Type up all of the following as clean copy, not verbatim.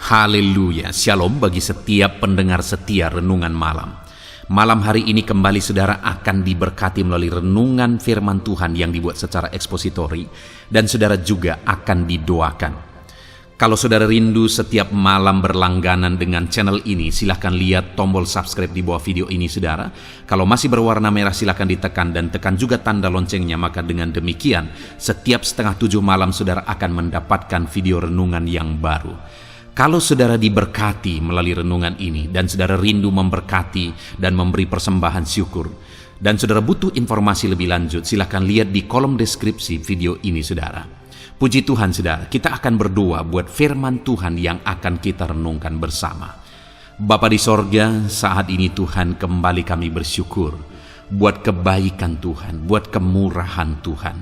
Haleluya, shalom bagi setiap pendengar setia Renungan Malam. Malam hari ini kembali saudara akan diberkati melalui renungan firman Tuhan yang dibuat secara ekspositori, dan saudara juga akan didoakan. Kalau saudara rindu setiap malam berlangganan dengan channel ini, silahkan lihat tombol subscribe di bawah video ini saudara. Kalau masih berwarna merah silahkan ditekan dan tekan juga tanda loncengnya, maka dengan demikian setiap 6:30 malam saudara akan mendapatkan video renungan yang baru. Kalau saudara diberkati melalui renungan ini dan saudara rindu memberkati dan memberi persembahan syukur, dan saudara butuh informasi lebih lanjut, silahkan lihat di kolom deskripsi video ini saudara. Puji Tuhan saudara, kita akan berdoa buat firman Tuhan yang akan kita renungkan bersama. Bapa di sorga, saat ini Tuhan kembali kami bersyukur buat kebaikan Tuhan, buat kemurahan Tuhan.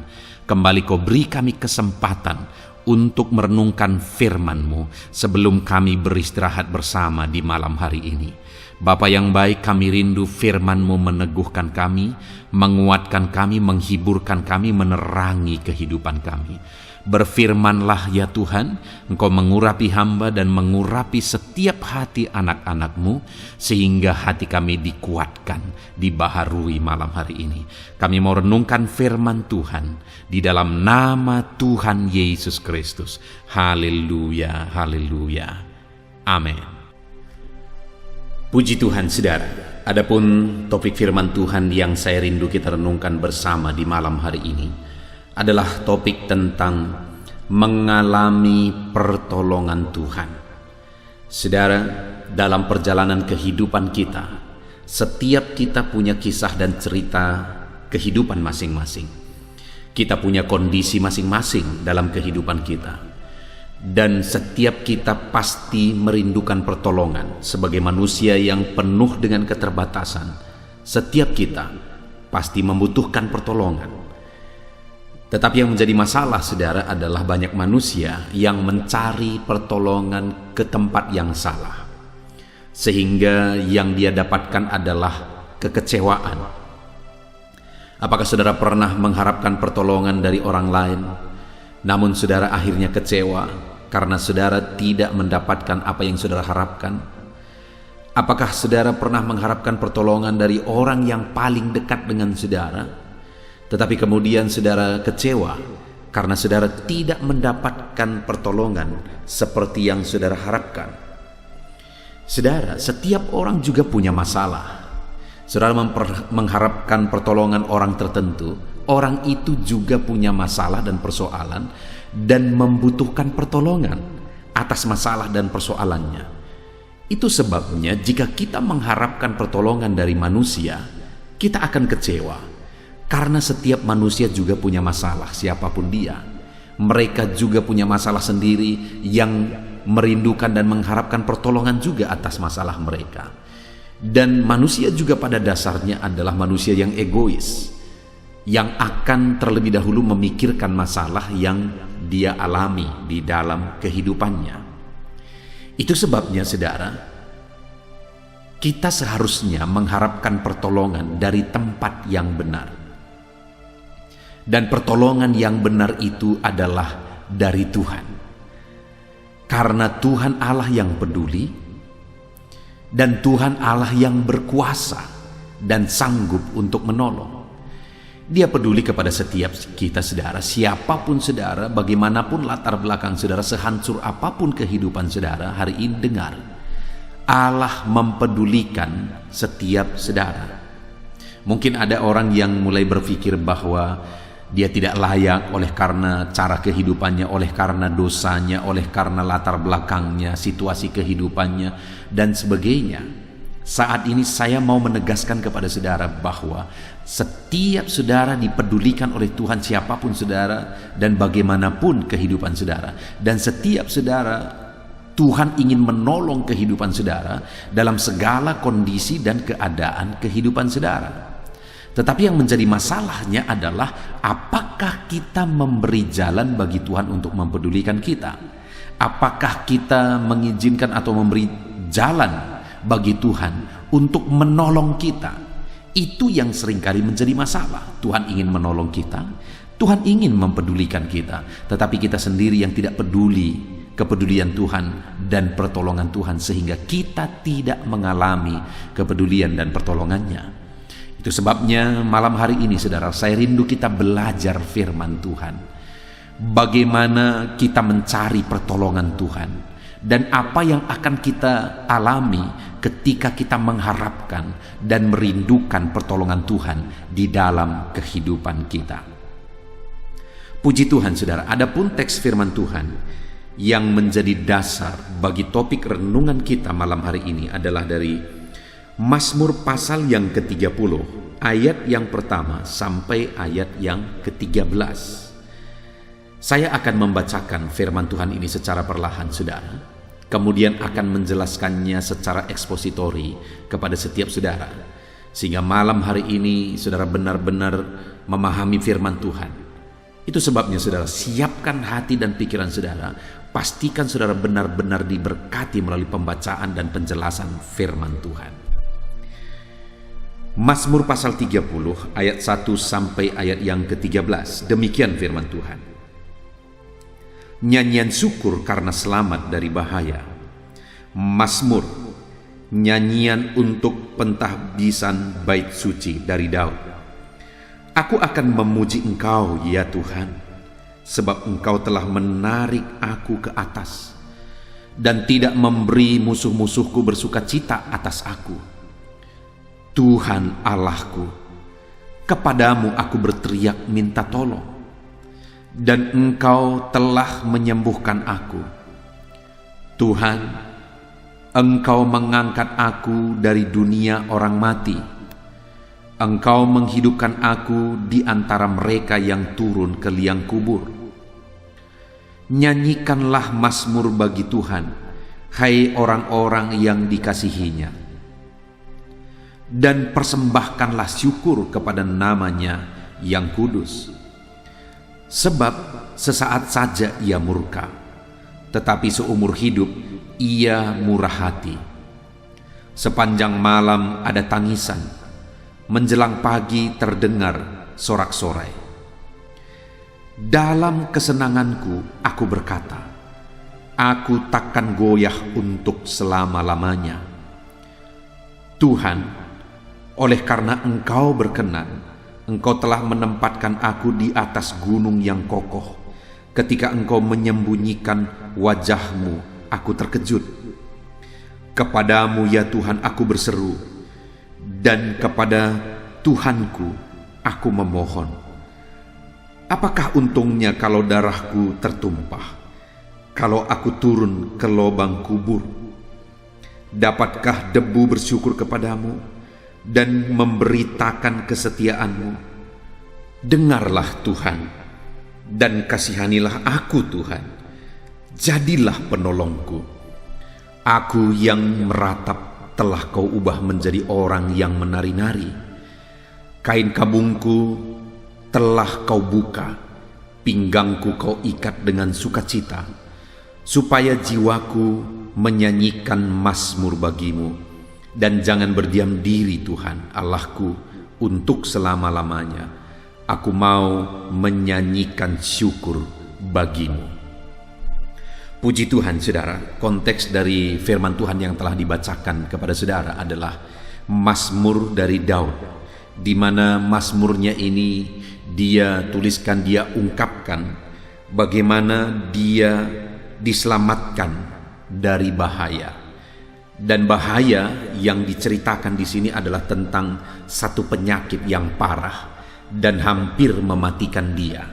Kembali Kau beri kami kesempatan untuk merenungkan firman-Mu sebelum kami beristirahat bersama di malam hari ini. Bapa yang baik, kami rindu firman-Mu meneguhkan kami, menguatkan kami, menghiburkan kami, menerangi kehidupan kami. Berfirmanlah ya Tuhan, Engkau mengurapi hamba dan mengurapi setiap hati anak-anak-Mu, sehingga hati kami dikuatkan, dibaharui malam hari ini. Kami mau renungkan firman Tuhan di dalam nama Tuhan Yesus Kristus. Haleluya, haleluya. Amin. Puji Tuhan saudara, adapun topik firman Tuhan yang saya rindu kita renungkan bersama di malam hari ini adalah topik tentang mengalami pertolongan Tuhan. Saudara, dalam perjalanan kehidupan kita, setiap kita punya kisah dan cerita kehidupan masing-masing. Kita punya kondisi masing-masing dalam kehidupan kita. Dan setiap kita pasti merindukan pertolongan. Sebagai manusia yang penuh dengan keterbatasan, setiap kita pasti membutuhkan pertolongan. Tetapi yang menjadi masalah saudara adalah banyak manusia yang mencari pertolongan ke tempat yang salah, sehingga yang dia dapatkan adalah kekecewaan. Apakah saudara pernah mengharapkan pertolongan dari orang lain, namun saudara akhirnya kecewa karena saudara tidak mendapatkan apa yang saudara harapkan? Apakah saudara pernah mengharapkan pertolongan dari orang yang paling dekat dengan saudara, tetapi kemudian saudara kecewa karena saudara tidak mendapatkan pertolongan seperti yang saudara harapkan? Saudara, setiap orang juga punya masalah. Saudara mengharapkan pertolongan orang tertentu, orang itu juga punya masalah dan persoalan dan membutuhkan pertolongan atas masalah dan persoalannya. Itu sebabnya jika kita mengharapkan pertolongan dari manusia, kita akan kecewa. Karena setiap manusia juga punya masalah, siapapun dia. Mereka juga punya masalah sendiri yang merindukan dan mengharapkan pertolongan juga atas masalah mereka. Dan manusia juga pada dasarnya adalah manusia yang egois, yang akan terlebih dahulu memikirkan masalah yang dia alami di dalam kehidupannya. Itu sebabnya saudara, kita seharusnya mengharapkan pertolongan dari tempat yang benar. Dan pertolongan yang benar itu adalah dari Tuhan. Karena Tuhan Allah yang peduli, dan Tuhan Allah yang berkuasa dan sanggup untuk menolong. Dia peduli kepada setiap kita saudara, siapapun saudara, bagaimanapun latar belakang saudara, sehancur apapun kehidupan saudara. Hari ini dengar, Allah mempedulikan setiap saudara. Mungkin ada orang yang mulai berpikir bahwa dia tidak layak oleh karena cara kehidupannya, oleh karena dosanya, oleh karena latar belakangnya, situasi kehidupannya, dan sebagainya. Saat ini saya mau menegaskan kepada saudara bahwa setiap saudara dipedulikan oleh Tuhan, siapapun saudara dan bagaimanapun kehidupan saudara. Dan setiap saudara, Tuhan ingin menolong kehidupan saudara dalam segala kondisi dan keadaan kehidupan saudara. Tetapi yang menjadi masalahnya adalah apakah kita memberi jalan bagi Tuhan untuk mempedulikan kita? Apakah kita mengizinkan atau memberi jalan bagi Tuhan untuk menolong kita? Itu yang seringkali menjadi masalah. Tuhan ingin menolong kita, Tuhan ingin mempedulikan kita, tetapi kita sendiri yang tidak peduli kepedulian Tuhan dan pertolongan Tuhan sehingga kita tidak mengalami kepedulian dan pertolongannya. Itu sebabnya malam hari ini saudara, saya rindu kita belajar firman Tuhan. Bagaimana kita mencari pertolongan Tuhan dan apa yang akan kita alami ketika kita mengharapkan dan merindukan pertolongan Tuhan di dalam kehidupan kita. Puji Tuhan saudara, adapun teks firman Tuhan yang menjadi dasar bagi topik renungan kita malam hari ini adalah dari Mazmur pasal yang ke-30, ayat yang pertama sampai ayat yang ke-13. Saya akan membacakan firman Tuhan ini secara perlahan saudara, kemudian akan menjelaskannya secara ekspositori kepada setiap saudara, sehingga malam hari ini saudara benar-benar memahami firman Tuhan. Itu sebabnya saudara, siapkan hati dan pikiran saudara, pastikan saudara benar-benar diberkati melalui pembacaan dan penjelasan firman Tuhan. Mazmur pasal 30 ayat 1 sampai ayat yang ke-13. Demikian firman Tuhan. Nyanyian syukur karena selamat dari bahaya. Mazmur, nyanyian untuk pentahbisan bait suci dari Daud. Aku akan memuji Engkau ya Tuhan, sebab Engkau telah menarik aku ke atas dan tidak memberi musuh-musuhku bersukacita atas aku. Tuhan Allahku, kepadamu aku berteriak minta tolong, dan Engkau telah menyembuhkan aku. Tuhan, Engkau mengangkat aku dari dunia orang mati. Engkau menghidupkan aku di antara mereka yang turun ke liang kubur. Nyanyikanlah mazmur bagi Tuhan, hai orang-orang yang dikasihinya, dan persembahkanlah syukur kepada namanya yang kudus. Sebab sesaat saja ia murka, tetapi seumur hidup ia murah hati. Sepanjang malam ada tangisan, menjelang pagi terdengar sorak-sorai. Dalam kesenanganku aku berkata, aku takkan goyah untuk selama-lamanya. Tuhan, oleh karena Engkau berkenan, Engkau telah menempatkan aku di atas gunung yang kokoh. Ketika Engkau menyembunyikan wajah-Mu, aku terkejut. Kepadamu ya Tuhan aku berseru, dan kepada Tuhanku aku memohon. Apakah untungnya kalau darahku tertumpah, kalau aku turun ke lubang kubur? Dapatkah debu bersyukur kepadamu dan memberitakan kesetiaan-Mu? Dengarlah Tuhan, dan kasihanilah aku Tuhan, jadilah penolongku. Aku yang meratap telah Kau ubah menjadi orang yang menari-nari. Kain kabungku telah Kau buka, pinggangku Kau ikat dengan sukacita, supaya jiwaku menyanyikan mazmur bagi-Mu. Dan jangan berdiam diri Tuhan Allahku untuk selama-lamanya. Aku mau menyanyikan syukur bagi-Mu. Puji Tuhan saudara, konteks dari firman Tuhan yang telah dibacakan kepada saudara adalah mazmur dari Daud, di mana mazmurnya ini dia tuliskan, dia ungkapkan bagaimana dia diselamatkan dari bahaya. Dan bahaya yang diceritakan di sini adalah tentang satu penyakit yang parah dan hampir mematikan dia.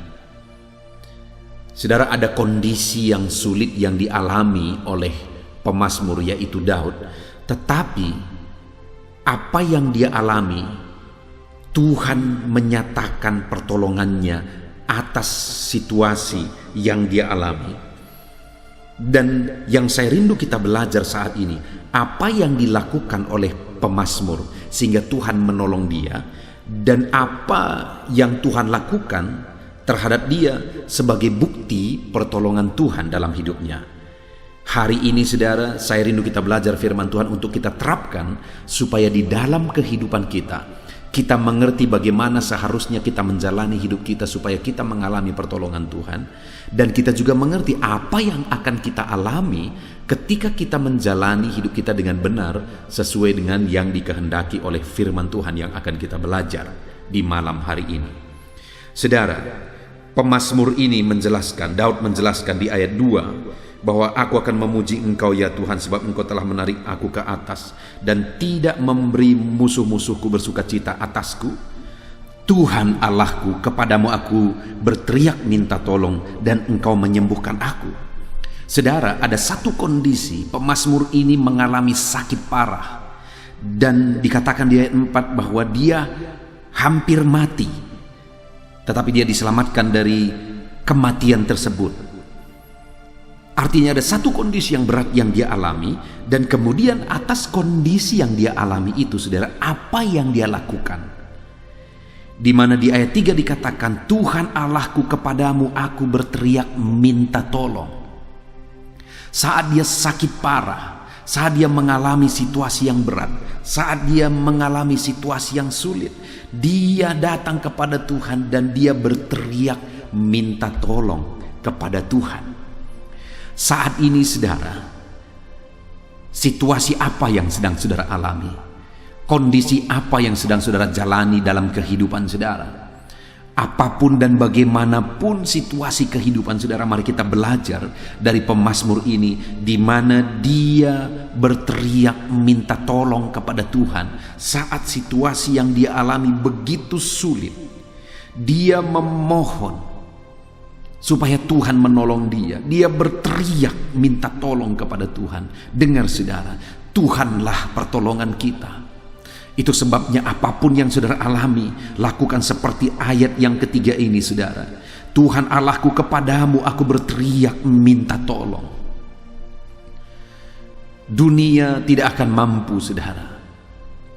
Saudara, ada kondisi yang sulit yang dialami oleh pemazmur yaitu Daud. Tetapi apa yang dia alami, Tuhan menyatakan pertolongannya atas situasi yang dia alami. Dan yang saya rindu kita belajar saat ini, apa yang dilakukan oleh pemazmur sehingga Tuhan menolong dia, dan apa yang Tuhan lakukan terhadap dia sebagai bukti pertolongan Tuhan dalam hidupnya. Hari ini saudara, saya rindu kita belajar firman Tuhan untuk kita terapkan supaya di dalam kehidupan kita, Kita mengerti bagaimana seharusnya kita menjalani hidup kita supaya kita mengalami pertolongan Tuhan. Dan kita juga mengerti apa yang akan kita alami ketika kita menjalani hidup kita dengan benar sesuai dengan yang dikehendaki oleh firman Tuhan yang akan kita belajar di malam hari ini. Saudara, pemazmur ini menjelaskan, Daud menjelaskan di ayat 2 bahwa aku akan memuji Engkau ya Tuhan sebab Engkau telah menarik aku ke atas dan tidak memberi musuh-musuhku bersukacita atasku. Tuhan Allahku, kepadamu aku berteriak minta tolong dan Engkau menyembuhkan aku. Saudara, ada satu kondisi pemazmur ini mengalami sakit parah dan dikatakan di ayat 4 bahwa dia hampir mati, tetapi dia diselamatkan dari kematian tersebut. Artinya ada satu kondisi yang berat yang dia alami, dan kemudian atas kondisi yang dia alami itu, saudara, apa yang dia lakukan? Di mana di ayat 3 dikatakan, Tuhan Allahku, kepadamu aku berteriak minta tolong. Saat dia sakit parah, saat dia mengalami situasi yang berat, saat dia mengalami situasi yang sulit, dia datang kepada Tuhan dan dia berteriak minta tolong kepada Tuhan. Saat ini, saudara, situasi apa yang sedang saudara alami? Kondisi apa yang sedang saudara jalani dalam kehidupan saudara? Apapun dan bagaimanapun situasi kehidupan saudara, mari kita belajar dari pemazmur ini, di mana dia berteriak minta tolong kepada Tuhan saat situasi yang dia alami begitu sulit. Dia memohon supaya Tuhan menolong dia. Dia berteriak minta tolong kepada Tuhan. Dengar saudara, Tuhanlah pertolongan kita. Itu sebabnya apapun yang saudara alami, lakukan seperti ayat yang ketiga ini, saudara. Tuhan Allahku, kepadamu aku berteriak minta tolong. Dunia tidak akan mampu, saudara.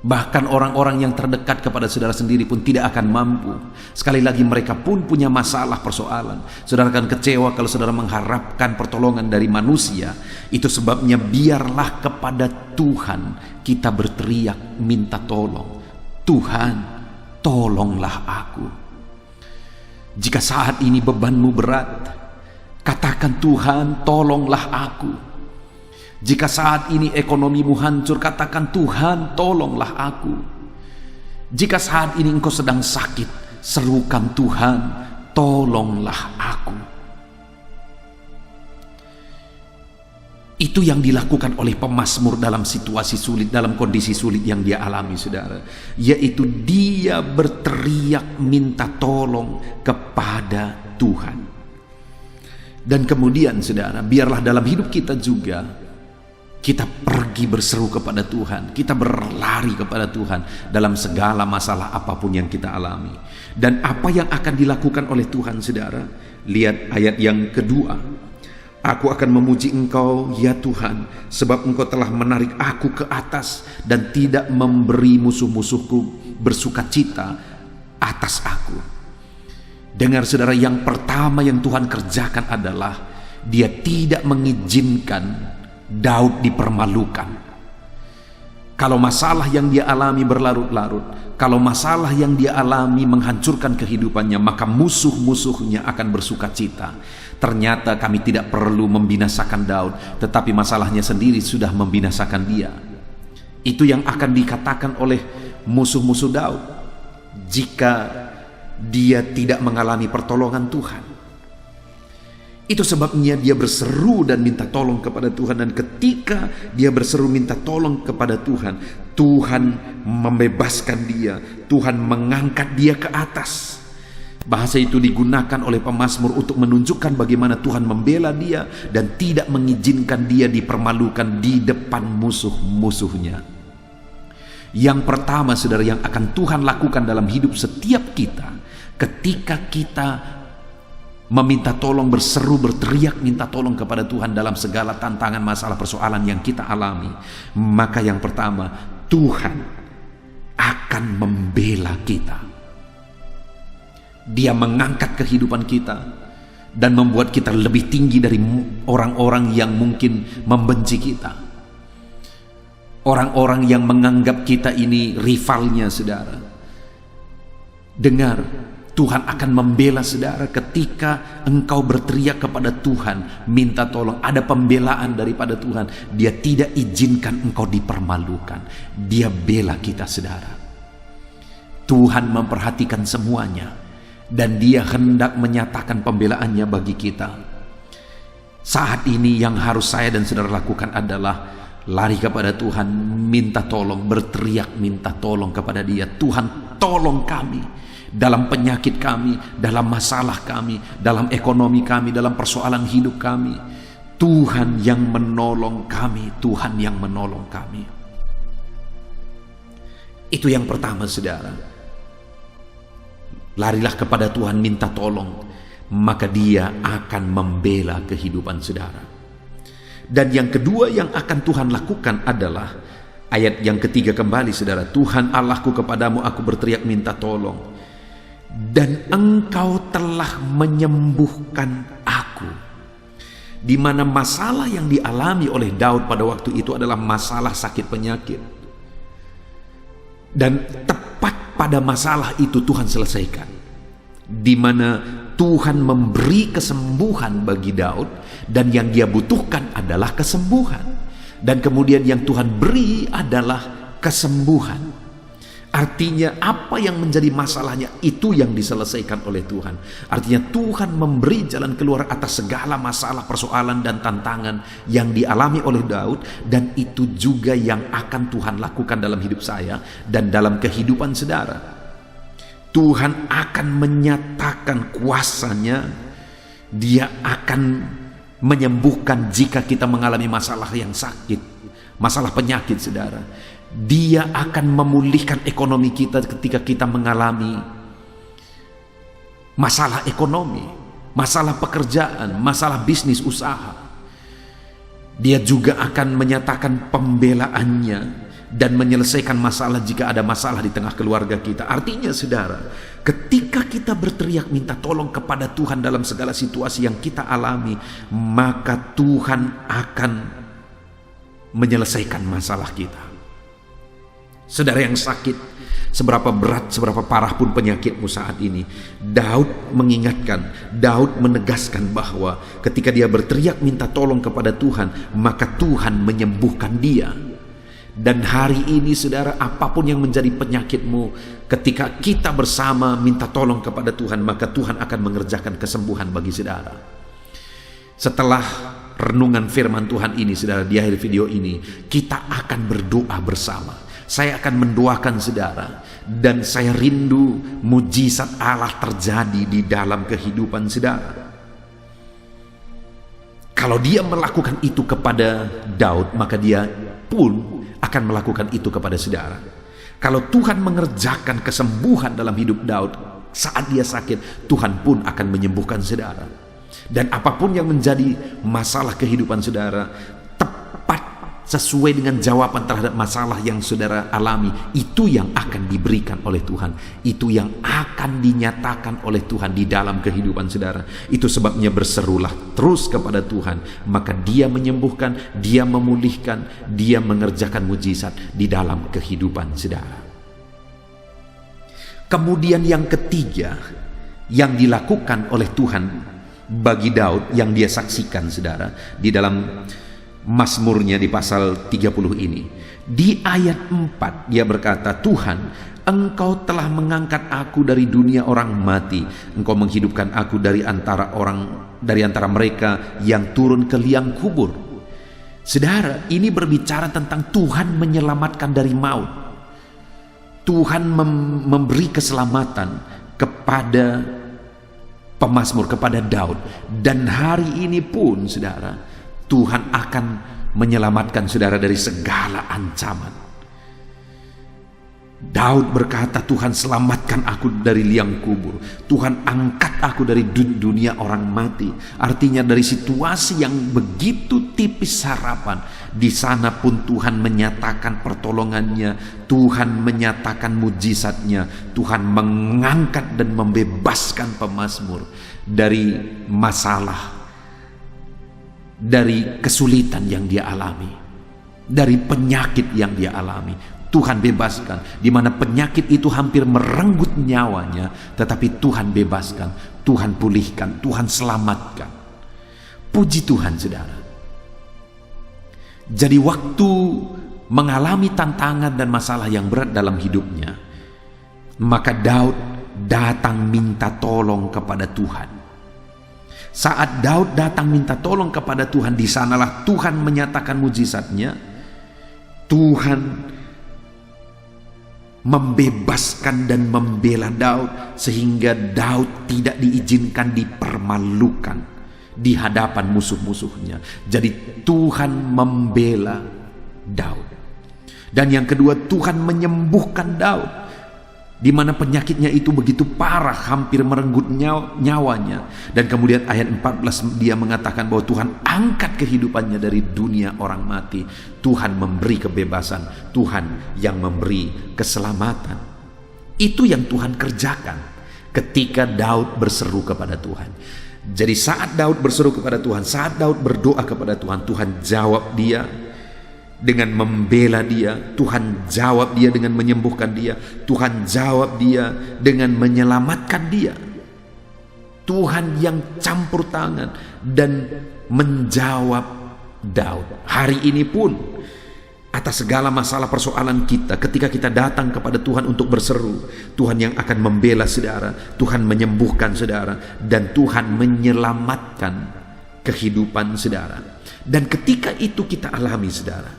Bahkan orang-orang yang terdekat kepada saudara sendiri pun tidak akan mampu. Sekali lagi, mereka pun punya masalah, persoalan. Saudara akan kecewa kalau saudara mengharapkan pertolongan dari manusia. Itu sebabnya biarlah kepada Tuhan kita berteriak minta tolong. Tuhan, tolonglah aku. Jika saat ini bebanmu berat, katakan, Tuhan, tolonglah aku. Jika saat ini ekonomimu hancur, katakan, Tuhan, tolonglah aku. Jika saat ini engkau sedang sakit, serukan, Tuhan, tolonglah aku. Itu yang dilakukan oleh pemazmur dalam situasi sulit, dalam kondisi sulit yang dia alami, saudara. Yaitu dia berteriak minta tolong kepada Tuhan. Dan kemudian, saudara, biarlah dalam hidup kita juga kita pergi berseru kepada Tuhan, kita berlari kepada Tuhan dalam segala masalah apapun yang kita alami. Dan apa yang akan dilakukan oleh Tuhan, saudara? Lihat ayat yang kedua. Aku akan memuji Engkau ya Tuhan, sebab Engkau telah menarik aku ke atas dan tidak memberi musuh-musuhku bersukacita atas aku. Dengar saudara, yang pertama yang Tuhan kerjakan adalah dia tidak mengizinkan Daud dipermalukan. Kalau masalah yang dia alami berlarut-larut, kalau masalah yang dia alami menghancurkan kehidupannya, maka musuh-musuhnya akan bersukacita. Ternyata kami tidak perlu membinasakan Daud, tetapi masalahnya sendiri sudah membinasakan dia. Itu yang akan dikatakan oleh musuh-musuh Daud jika dia tidak mengalami pertolongan Tuhan. Itu sebabnya dia berseru dan minta tolong kepada Tuhan. Dan ketika dia berseru minta tolong kepada Tuhan, Tuhan membebaskan dia, Tuhan mengangkat dia ke atas. Bahasa itu digunakan oleh pemazmur untuk menunjukkan bagaimana Tuhan membela dia dan tidak mengizinkan dia dipermalukan di depan musuh-musuhnya. Yang pertama, saudara, yang akan Tuhan lakukan dalam hidup setiap kita, ketika kita meminta tolong, berseru, berteriak minta tolong kepada Tuhan dalam segala tantangan, masalah, persoalan yang kita alami, maka yang pertama, Tuhan akan membela kita. Dia mengangkat kehidupan kita dan membuat kita lebih tinggi dari orang-orang yang mungkin membenci kita, orang-orang yang menganggap kita ini rivalnya, saudara. Dengar, Tuhan akan membela saudara ketika engkau berteriak kepada Tuhan, minta tolong. Ada pembelaan daripada Tuhan. Dia tidak izinkan engkau dipermalukan. Dia bela kita, saudara. Tuhan memperhatikan semuanya, dan Dia hendak menyatakan pembelaannya bagi kita. Saat ini yang harus saya dan saudara lakukan adalah lari kepada Tuhan, minta tolong, berteriak minta tolong kepada Dia. Tuhan, tolong kami dalam penyakit kami, dalam masalah kami, dalam ekonomi kami, dalam persoalan hidup kami. Tuhan yang menolong kami, Tuhan yang menolong kami. Itu yang pertama, saudara. Larilah kepada Tuhan, minta tolong, maka Dia akan membela kehidupan saudara. Dan yang kedua yang akan Tuhan lakukan adalah ayat yang ketiga kembali, saudara. Tuhan Allahku, kepadamu aku berteriak minta tolong, dan engkau telah menyembuhkan aku. Di mana masalah yang dialami oleh Daud pada waktu itu adalah masalah sakit penyakit. Dan tepat pada masalah itu Tuhan selesaikan. Di mana Tuhan memberi kesembuhan bagi Daud, dan yang dia butuhkan adalah kesembuhan. Dan kemudian yang Tuhan beri adalah kesembuhan. Artinya apa yang menjadi masalahnya itu yang diselesaikan oleh Tuhan. Artinya Tuhan memberi jalan keluar atas segala masalah, persoalan dan tantangan yang dialami oleh Daud. Dan itu juga yang akan Tuhan lakukan dalam hidup saya dan dalam kehidupan saudara. Tuhan akan menyatakan kuasanya. Dia akan menyembuhkan jika kita mengalami masalah yang sakit, masalah penyakit, saudara. Dia akan memulihkan ekonomi kita ketika kita mengalami masalah ekonomi, masalah pekerjaan, masalah bisnis usaha. Dia juga akan menyatakan pembelaannya dan menyelesaikan masalah jika ada masalah di tengah keluarga kita. Artinya, saudara, ketika kita berteriak minta tolong kepada Tuhan dalam segala situasi yang kita alami, maka Tuhan akan menyelesaikan masalah kita. Saudara yang sakit, seberapa berat, seberapa parah pun penyakitmu saat ini, Daud mengingatkan, Daud menegaskan bahwa ketika dia berteriak minta tolong kepada Tuhan, maka Tuhan menyembuhkan dia. Dan hari ini, saudara, apapun yang menjadi penyakitmu, ketika kita bersama minta tolong kepada Tuhan, maka Tuhan akan mengerjakan kesembuhan bagi saudara. Setelah renungan firman Tuhan ini, saudara, di akhir video ini kita akan berdoa bersama. Saya akan mendoakan saudara, dan saya rindu mujizat Allah terjadi di dalam kehidupan saudara. Kalau Dia melakukan itu kepada Daud, maka Dia pun akan melakukan itu kepada saudara. Kalau Tuhan mengerjakan kesembuhan dalam hidup Daud saat dia sakit, Tuhan pun akan menyembuhkan saudara. Dan apapun yang menjadi masalah kehidupan saudara, sesuai dengan jawaban terhadap masalah yang saudara alami, itu yang akan diberikan oleh Tuhan, itu yang akan dinyatakan oleh Tuhan di dalam kehidupan saudara. Itu sebabnya berserulah terus kepada Tuhan, maka Dia menyembuhkan, Dia memulihkan, Dia mengerjakan mujizat di dalam kehidupan saudara. Kemudian yang ketiga yang dilakukan oleh Tuhan bagi Daud, yang dia saksikan, saudara, di dalam Mazmurnya di pasal 30 ini. Di ayat 4 dia berkata, Tuhan, Engkau telah mengangkat aku dari dunia orang mati. Engkau menghidupkan aku dari antara mereka yang turun ke liang kubur. Saudara, ini berbicara tentang Tuhan menyelamatkan dari maut. Tuhan memberi keselamatan kepada pemazmur, kepada Daud. Dan hari ini pun, saudara, Tuhan akan menyelamatkan saudara dari segala ancaman. Daud berkata, Tuhan selamatkan aku dari liang kubur. Tuhan angkat aku dari dunia orang mati. Artinya dari situasi yang begitu tipis harapan, di sana pun Tuhan menyatakan pertolongannya. Tuhan menyatakan mujizatnya. Tuhan mengangkat dan membebaskan pemazmur dari masalah, dari kesulitan yang dia alami, dari penyakit yang dia alami. Tuhan bebaskan. Di mana penyakit itu hampir merenggut nyawanya, tetapi Tuhan bebaskan, Tuhan pulihkan, Tuhan selamatkan. Puji Tuhan, saudara. Jadi waktu mengalami tantangan dan masalah yang berat dalam hidupnya, maka Daud datang minta tolong kepada Tuhan. Saat Daud datang minta tolong kepada Tuhan, di sanalah Tuhan menyatakan mujizatnya. Tuhan membebaskan dan membela Daud, sehingga Daud tidak diizinkan dipermalukan di hadapan musuh-musuhnya. Jadi Tuhan membela Daud. Dan yang kedua, Tuhan menyembuhkan Daud, di mana penyakitnya itu begitu parah, hampir merenggut nyawanya. Dan kemudian ayat 14 dia mengatakan bahwa Tuhan angkat kehidupannya dari dunia orang mati. Tuhan memberi kebebasan, Tuhan yang memberi keselamatan. Itu yang Tuhan kerjakan ketika Daud berseru kepada Tuhan. Jadi saat Daud berseru kepada Tuhan, saat Daud berdoa kepada Tuhan, Tuhan jawab dia dengan membela dia, Tuhan jawab dia dengan menyembuhkan dia, Tuhan jawab dia dengan menyelamatkan dia. Tuhan yang campur tangan dan menjawab Daud. Hari ini pun atas segala masalah persoalan kita, ketika kita datang kepada Tuhan untuk berseru, Tuhan yang akan membela saudara, Tuhan menyembuhkan saudara, dan Tuhan menyelamatkan kehidupan saudara. Dan ketika itu kita alami, saudara,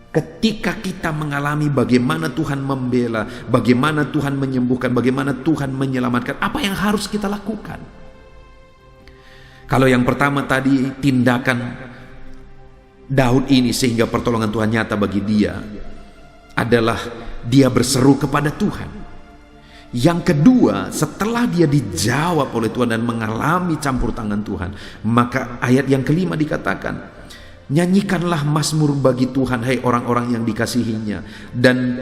ketika kita mengalami bagaimana Tuhan membela, bagaimana Tuhan menyembuhkan, bagaimana Tuhan menyelamatkan, apa yang harus kita lakukan? Kalau yang pertama tadi, tindakan Daud ini sehingga pertolongan Tuhan nyata bagi dia adalah dia berseru kepada Tuhan. Yang kedua, setelah dia dijawab oleh Tuhan dan mengalami campur tangan Tuhan, maka ayat yang kelima dikatakan, nyanyikanlah mazmur bagi Tuhan, hai orang-orang yang dikasihinya, dan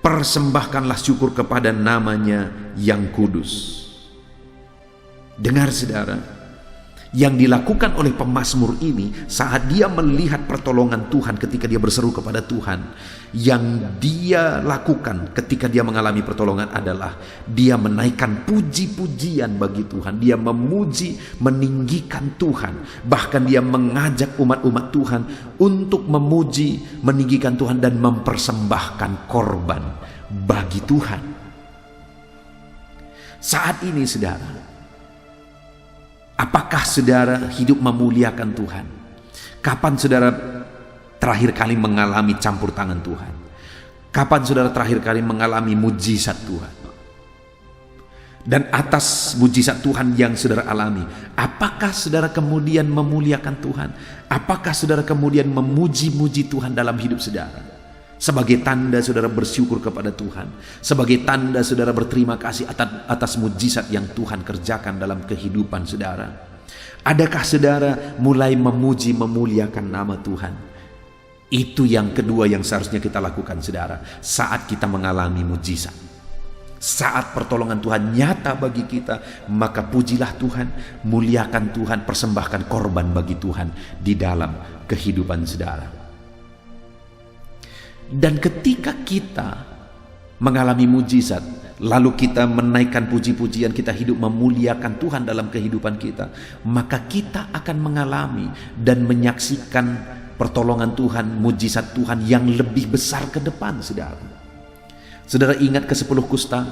persembahkanlah syukur kepada namanya yang kudus. Dengar saudara, yang dilakukan oleh pemazmur ini saat dia melihat pertolongan Tuhan ketika dia berseru kepada Tuhan, yang dia lakukan ketika dia mengalami pertolongan adalah dia menaikkan puji-pujian bagi Tuhan. Dia memuji, meninggikan Tuhan. Bahkan dia mengajak umat-umat Tuhan untuk memuji, meninggikan Tuhan dan mempersembahkan korban bagi Tuhan. Saat ini saudara, apakah saudara hidup memuliakan Tuhan? Kapan saudara terakhir kali mengalami campur tangan Tuhan? Kapan saudara terakhir kali mengalami mujizat Tuhan? Dan atas mujizat Tuhan yang saudara alami, apakah saudara kemudian memuliakan Tuhan? Apakah saudara kemudian memuji-muji Tuhan dalam hidup saudara? Sebagai tanda saudara bersyukur kepada Tuhan, sebagai tanda saudara berterima kasih atas mujizat yang Tuhan kerjakan dalam kehidupan saudara. Adakah saudara mulai memuji, memuliakan nama Tuhan? Itu yang kedua yang seharusnya kita lakukan saudara, saat kita mengalami mujizat. Saat pertolongan Tuhan nyata bagi kita, maka pujilah Tuhan, muliakan Tuhan, persembahkan korban bagi Tuhan di dalam kehidupan saudara. Dan ketika kita mengalami mujizat, lalu kita menaikkan puji-pujian, kita hidup memuliakan Tuhan dalam kehidupan kita, maka kita akan mengalami dan menyaksikan pertolongan Tuhan, mujizat Tuhan yang lebih besar ke depan, saudara. Saudara ingat ke 10 kusta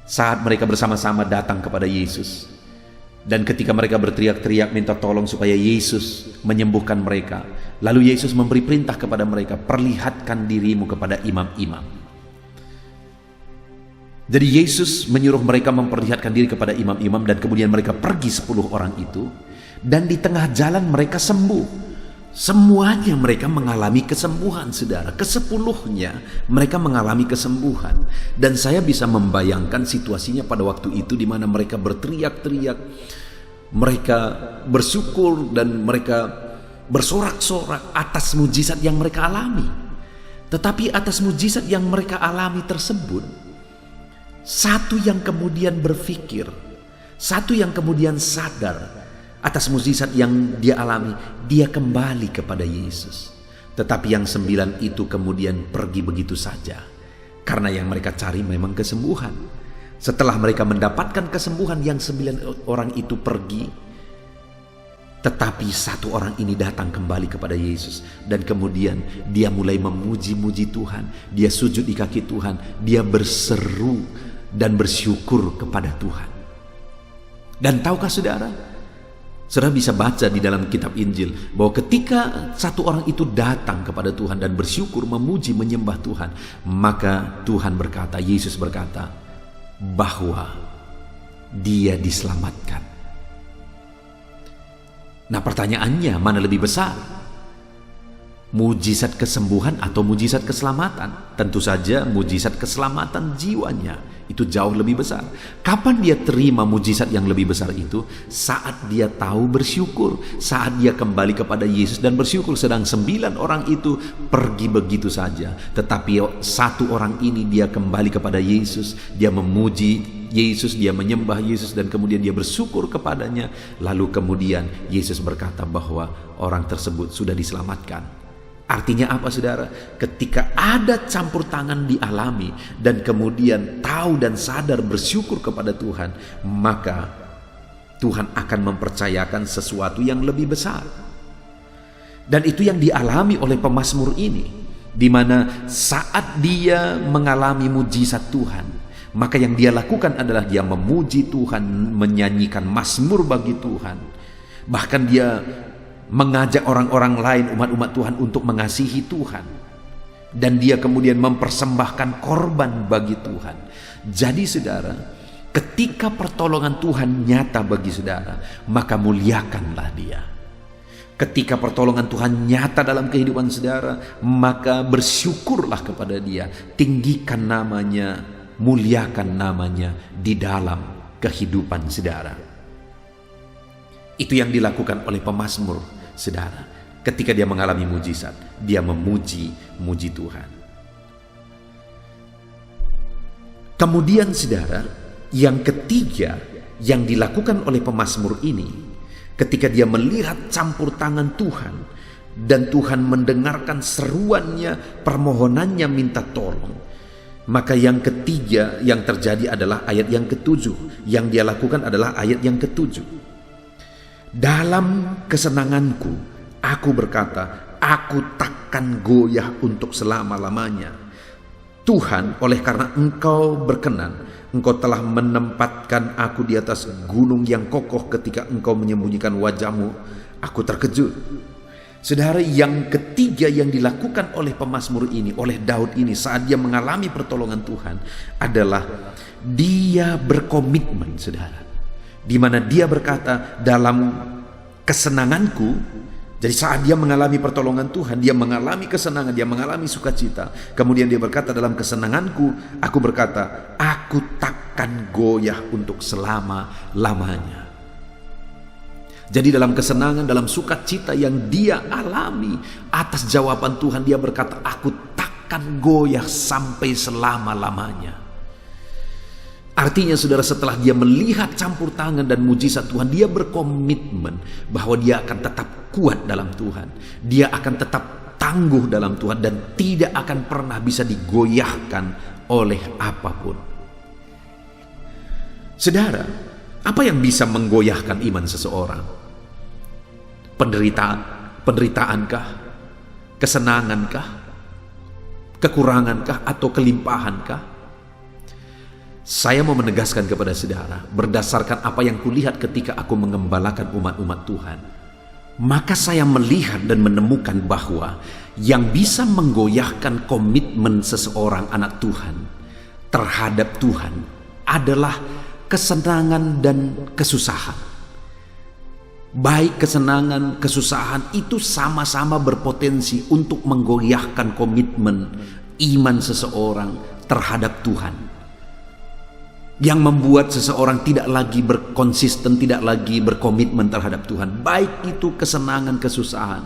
saat mereka bersama-sama datang kepada Yesus, dan ketika mereka berteriak-teriak minta tolong supaya Yesus menyembuhkan mereka, lalu Yesus memberi perintah kepada mereka, perlihatkan dirimu kepada imam-imam. Jadi Yesus menyuruh mereka memperlihatkan diri kepada imam-imam, dan kemudian mereka pergi 10 orang itu, dan di tengah jalan mereka sembuh. Semuanya mereka mengalami kesembuhan, saudara. Ke-10-nya mereka mengalami kesembuhan. Dan saya bisa membayangkan situasinya pada waktu itu, di mana mereka berteriak-teriak, mereka bersyukur, dan mereka bersorak-sorak atas mujizat yang mereka alami. Tetapi atas mujizat yang mereka alami tersebut, satu yang kemudian berpikir, satu yang kemudian sadar atas mujizat yang dia alami, dia kembali kepada Yesus. Tetapi yang 9 itu kemudian pergi begitu saja, karena yang mereka cari memang kesembuhan. Setelah mereka mendapatkan kesembuhan, yang 9 orang itu pergi, tetapi 1 orang ini datang kembali kepada Yesus. Dan kemudian dia mulai memuji-muji Tuhan. Dia sujud di kaki Tuhan. Dia berseru dan bersyukur kepada Tuhan. Dan tahukah saudara? Saudara bisa baca di dalam kitab Injil bahwa ketika 1 orang itu datang kepada Tuhan dan bersyukur, memuji, menyembah Tuhan, maka Tuhan berkata, Yesus berkata bahwa dia diselamatkan. Nah, pertanyaannya, mana lebih besar? Mujizat kesembuhan atau mujizat keselamatan? Tentu saja mujizat keselamatan jiwanya itu jauh lebih besar. Kapan dia terima mujizat yang lebih besar itu? Saat dia tahu bersyukur, saat dia kembali kepada Yesus dan bersyukur. Sedang 9 orang itu pergi begitu saja, tetapi 1 orang ini dia kembali kepada Yesus, dia memuji Yesus, dia menyembah Yesus, dan kemudian dia bersyukur kepadanya. Lalu kemudian Yesus berkata bahwa orang tersebut sudah diselamatkan. Artinya apa, saudara? Ketika ada campur tangan dialami dan kemudian tahu dan sadar bersyukur kepada Tuhan, maka Tuhan akan mempercayakan sesuatu yang lebih besar. Dan itu yang dialami oleh pemazmur ini, di mana saat dia mengalami mujizat Tuhan, maka yang dia lakukan adalah dia memuji Tuhan, menyanyikan mazmur bagi Tuhan. Bahkan dia mengajak orang-orang lain, umat-umat Tuhan, untuk mengasihi Tuhan. Dan dia kemudian mempersembahkan korban bagi Tuhan. Jadi saudara, ketika pertolongan Tuhan nyata bagi saudara, maka muliakanlah dia. Ketika pertolongan Tuhan nyata dalam kehidupan saudara, maka bersyukurlah kepada dia. Tinggikan namanya, muliakan namanya di dalam kehidupan saudara. Itu yang dilakukan oleh pemazmur, saudara. Ketika dia mengalami mujizat, dia memuji Tuhan. Kemudian saudara, yang ketiga yang dilakukan oleh pemazmur ini, ketika dia melihat campur tangan Tuhan dan Tuhan mendengarkan seruannya, permohonannya minta tolong, maka yang ketiga yang terjadi adalah ayat yang ke-7. Yang dia lakukan adalah ayat yang ke-7. Dalam kesenanganku, aku berkata, aku takkan goyah untuk selama-lamanya. Tuhan, oleh karena Engkau berkenan, Engkau telah menempatkan aku di atas gunung yang kokoh. Ketika Engkau menyembunyikan wajah-Mu, aku terkejut. Saudara, yang ketiga yang dilakukan oleh pemazmur ini, oleh Daud ini, saat dia mengalami pertolongan Tuhan, adalah dia berkomitmen, saudara. Di mana dia berkata, dalam kesenanganku. Jadi saat dia mengalami pertolongan Tuhan, dia mengalami kesenangan, dia mengalami sukacita. Kemudian dia berkata, dalam kesenanganku, aku berkata, aku takkan goyah untuk selama-lamanya. Jadi dalam kesenangan, dalam sukacita yang dia alami atas jawaban Tuhan, dia berkata, aku takkan goyah sampai selama-lamanya. Artinya saudara, setelah dia melihat campur tangan dan mujizat Tuhan, dia berkomitmen bahwa dia akan tetap kuat dalam Tuhan. Dia akan tetap tangguh dalam Tuhan dan tidak akan pernah bisa digoyahkan oleh apapun. Saudara, apa yang bisa menggoyahkan iman seseorang? Penderitaankah? Kesenangankah? Kekurangankah atau kelimpahankah? Saya mau menegaskan kepada saudara, berdasarkan apa yang kulihat ketika aku mengembalakan umat-umat Tuhan, maka saya melihat dan menemukan bahwa yang bisa menggoyahkan komitmen seseorang anak Tuhan terhadap Tuhan adalah kesenangan dan kesusahan. Baik kesenangan, kesusahan itu sama-sama berpotensi untuk menggoyahkan komitmen iman seseorang terhadap Tuhan. Yang membuat seseorang tidak lagi berkonsisten, tidak lagi berkomitmen terhadap Tuhan. Baik itu kesenangan, kesusahan,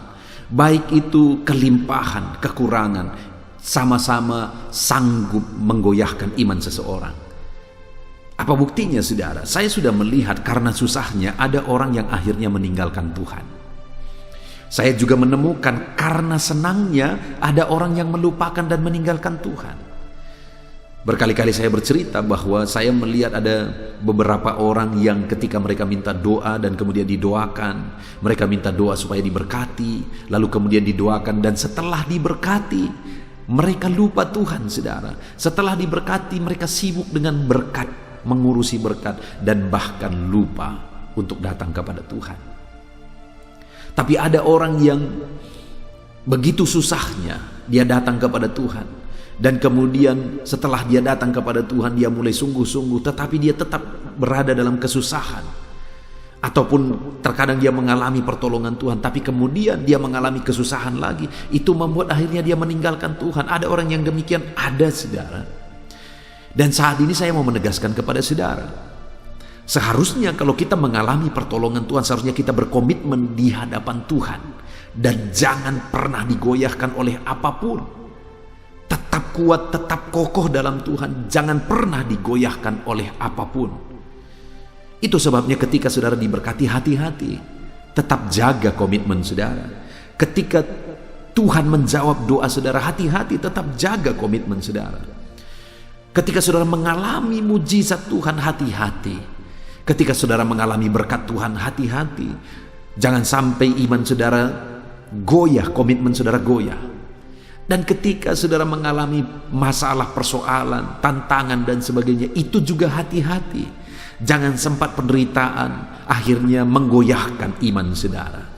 baik itu kelimpahan, kekurangan, sama-sama sanggup menggoyahkan iman seseorang. Apa buktinya, saudara? Saya sudah melihat karena susahnya ada orang yang akhirnya meninggalkan Tuhan. Saya juga menemukan karena senangnya ada orang yang melupakan dan meninggalkan Tuhan. Berkali-kali saya bercerita bahwa saya melihat ada beberapa orang yang ketika mereka minta doa dan kemudian didoakan, mereka minta doa supaya diberkati, lalu kemudian didoakan, dan setelah diberkati mereka lupa Tuhan, saudara. Setelah diberkati mereka sibuk dengan berkat, mengurusi berkat, dan bahkan lupa untuk datang kepada Tuhan. Tapi ada orang yang begitu susahnya dia datang kepada Tuhan, dan kemudian setelah dia datang kepada Tuhan dia mulai sungguh-sungguh, tetapi dia tetap berada dalam kesusahan. Ataupun terkadang dia mengalami pertolongan Tuhan, tapi kemudian dia mengalami kesusahan lagi. Itu membuat akhirnya dia meninggalkan Tuhan. Ada orang yang demikian, ada, saudara. Dan saat ini saya mau menegaskan kepada saudara, seharusnya kalau kita mengalami pertolongan Tuhan, seharusnya kita berkomitmen di hadapan Tuhan. Dan jangan pernah digoyahkan oleh apapun. Tetap kuat, tetap kokoh dalam Tuhan. Jangan pernah digoyahkan oleh apapun. Itu sebabnya ketika saudara diberkati, hati-hati. Tetap jaga komitmen saudara. Ketika Tuhan menjawab doa saudara, hati-hati, tetap jaga komitmen saudara. Ketika saudara mengalami mujizat Tuhan, hati-hati. Ketika saudara mengalami berkat Tuhan, hati-hati. Jangan sampai iman saudara goyah, komitmen saudara goyah. Dan ketika saudara mengalami masalah, persoalan, tantangan dan sebagainya, itu juga hati-hati. Jangan sempat penderitaan akhirnya menggoyahkan iman saudara.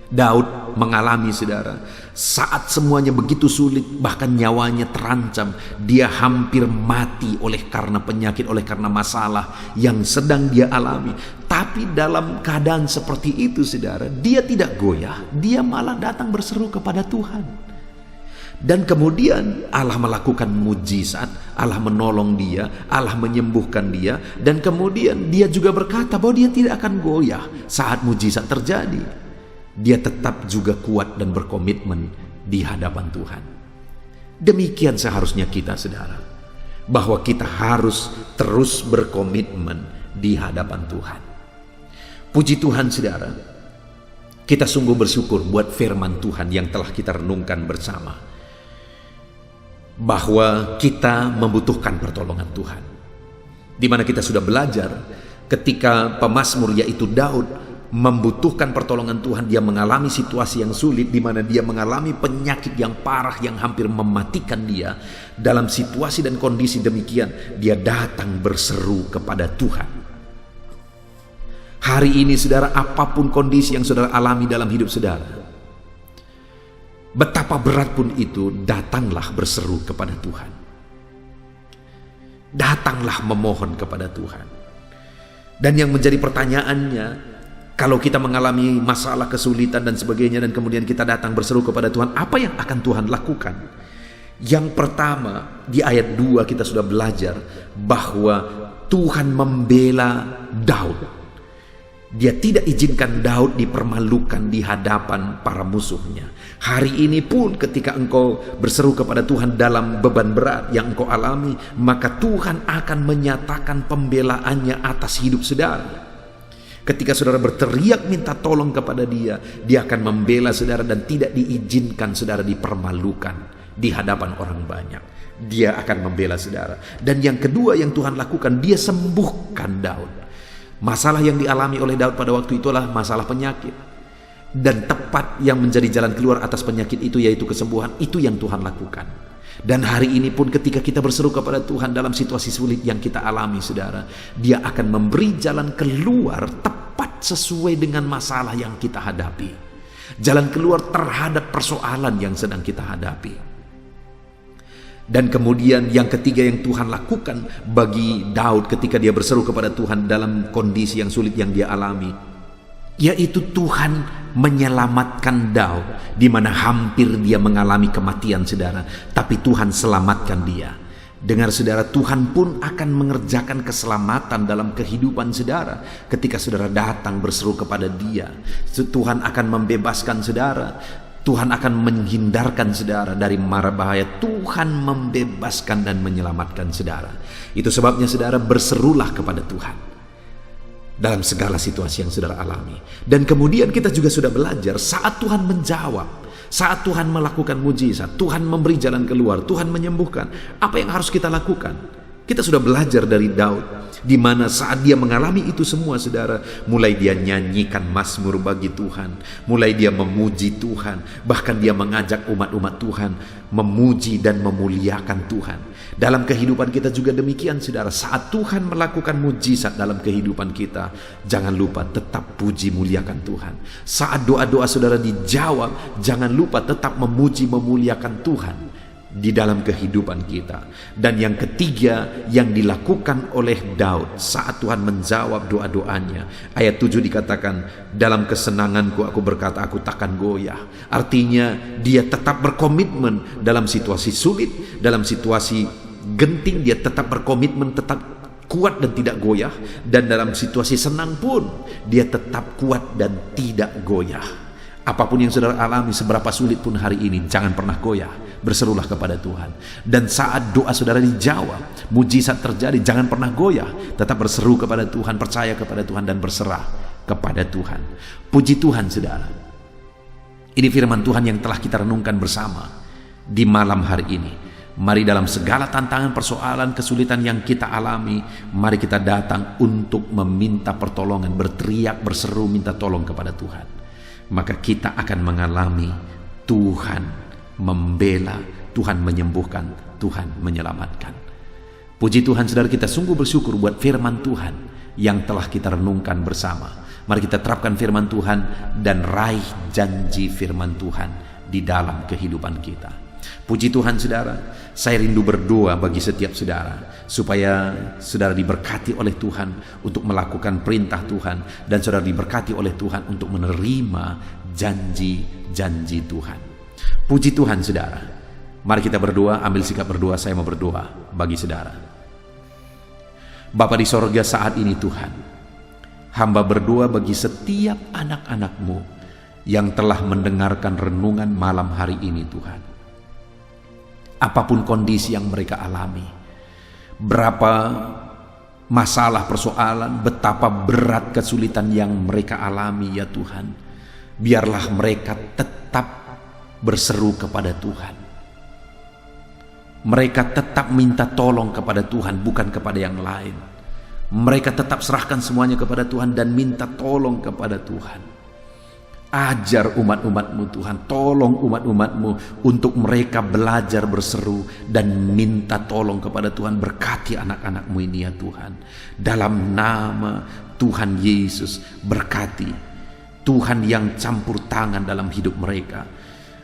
Daud mengalami, saudara, saat semuanya begitu sulit, bahkan nyawanya terancam, dia hampir mati oleh karena penyakit, oleh karena masalah yang sedang dia alami. Tapi dalam keadaan seperti itu, saudara, dia tidak goyah, dia malah datang berseru kepada Tuhan. Dan kemudian Allah melakukan mujizat, Allah menolong dia, Allah menyembuhkan dia, dan kemudian dia juga berkata bahwa dia tidak akan goyah saat mujizat terjadi. Dia tetap juga kuat dan berkomitmen di hadapan Tuhan. Demikian seharusnya kita, saudara, bahwa kita harus terus berkomitmen di hadapan Tuhan. Puji Tuhan, saudara, kita sungguh bersyukur buat firman Tuhan yang telah kita renungkan bersama, bahwa kita membutuhkan pertolongan Tuhan. Di mana kita sudah belajar ketika pemazmur yaitu Daud membutuhkan pertolongan Tuhan, dia mengalami situasi yang sulit, di mana dia mengalami penyakit yang parah yang hampir mematikan dia. Dalam situasi dan kondisi demikian, dia datang berseru kepada Tuhan. Hari ini, saudara, apapun kondisi yang saudara alami dalam hidup saudara, betapa berat pun itu, datanglah berseru kepada Tuhan. Datanglah memohon kepada Tuhan. Dan yang menjadi pertanyaannya, kalau kita mengalami masalah, kesulitan dan sebagainya, dan kemudian kita datang berseru kepada Tuhan, apa yang akan Tuhan lakukan? Yang pertama, di ayat 2 kita sudah belajar bahwa Tuhan membela Daud. Dia tidak izinkan Daud dipermalukan di hadapan para musuhnya. Hari ini pun ketika engkau berseru kepada Tuhan dalam beban berat yang engkau alami, maka Tuhan akan menyatakan pembelaannya atas hidup saudara. Ketika saudara berteriak minta tolong kepada dia, dia akan membela saudara dan tidak diizinkan saudara dipermalukan di hadapan orang banyak. Dia akan membela saudara. Dan yang kedua yang Tuhan lakukan, dia sembuhkan Daud. Masalah yang dialami oleh Daud pada waktu itulah masalah penyakit. Dan tepat yang menjadi jalan keluar atas penyakit itu yaitu kesembuhan. Itu yang Tuhan lakukan. Dan hari ini pun ketika kita berseru kepada Tuhan dalam situasi sulit yang kita alami, saudara, dia akan memberi jalan keluar tepat sesuai dengan masalah yang kita hadapi. Jalan keluar terhadap persoalan yang sedang kita hadapi. Dan kemudian yang ketiga yang Tuhan lakukan bagi Daud ketika dia berseru kepada Tuhan dalam kondisi yang sulit yang dia alami, yaitu Tuhan menyelamatkan Daud, di mana hampir dia mengalami kematian, saudara, tapi Tuhan selamatkan dia. Dengar, saudara, Tuhan pun akan mengerjakan keselamatan dalam kehidupan saudara ketika saudara datang berseru kepada dia. Tuhan akan membebaskan saudara. Tuhan akan menghindarkan saudara dari mara bahaya. Tuhan membebaskan dan menyelamatkan saudara. Itu sebabnya saudara berserulah kepada Tuhan. dalam segala situasi yang saudara alami. Dan kemudian kita juga sudah belajar saat Tuhan menjawab, saat Tuhan melakukan mujizat, Tuhan memberi jalan keluar, Tuhan menyembuhkan, apa yang harus kita lakukan? Kita sudah belajar dari Daud, di mana saat dia mengalami itu semua, saudara, mulai dia nyanyikan mazmur bagi Tuhan, mulai dia memuji Tuhan, bahkan dia mengajak umat-umat Tuhan memuji dan memuliakan Tuhan. Dalam kehidupan kita juga demikian, saudara. Saat Tuhan melakukan mujizat dalam kehidupan kita, jangan lupa tetap puji muliakan Tuhan. Saat doa-doa saudara dijawab, jangan lupa tetap memuji memuliakan Tuhan di dalam kehidupan kita. Dan yang ketiga yang dilakukan oleh Daud saat Tuhan menjawab doa-doanya, ayat 7 dikatakan, dalam kesenanganku aku berkata aku takkan goyah. Artinya dia tetap berkomitmen dalam situasi sulit, dalam situasi genting, dia tetap berkomitmen, tetap kuat dan tidak goyah. Dan dalam situasi senang pun dia tetap kuat dan tidak goyah. Apapun yang saudara alami, seberapa sulit pun hari ini, jangan pernah goyah. Berserulah kepada Tuhan. Dan saat doa saudara dijawab, mujizat terjadi, jangan pernah goyah. Tetap berseru kepada Tuhan, percaya kepada Tuhan, dan berserah kepada Tuhan. Puji Tuhan, saudara. Ini firman Tuhan yang telah kita renungkan bersama di malam hari ini. Mari dalam segala tantangan, persoalan, kesulitan yang kita alami, mari kita datang untuk meminta pertolongan, berteriak, berseru, minta tolong kepada Tuhan. Maka kita akan mengalami Tuhan membela, Tuhan menyembuhkan, Tuhan menyelamatkan. Puji Tuhan, saudara, kita sungguh bersyukur buat firman Tuhan yang telah kita renungkan bersama. Mari kita terapkan firman Tuhan dan raih janji firman Tuhan di dalam kehidupan kita. Puji Tuhan, saudara, saya rindu berdoa bagi setiap saudara supaya saudara diberkati oleh Tuhan untuk melakukan perintah Tuhan, dan saudara diberkati oleh Tuhan untuk menerima janji-janji Tuhan. Puji Tuhan, saudara. Mari kita berdoa, ambil sikap berdoa. Saya mau berdoa bagi saudara. Bapa di sorga, saat ini Tuhan, hamba berdoa bagi setiap anak-anak-Mu yang telah mendengarkan renungan malam hari ini, Tuhan. Apapun kondisi yang mereka alami, berapa masalah, persoalan, betapa berat kesulitan yang mereka alami, ya Tuhan, biarlah mereka tetap berseru kepada Tuhan. Mereka tetap minta tolong kepada Tuhan, bukan kepada yang lain. Mereka tetap serahkan semuanya kepada Tuhan dan minta tolong kepada Tuhan. Ajar umat-umat-Mu, Tuhan. Tolong umat-umat-Mu untuk mereka belajar berseru dan minta tolong kepada Tuhan. Berkati anak-anak-Mu ini, ya Tuhan. Dalam nama Tuhan Yesus, berkati Tuhan yang campur tangan dalam hidup mereka.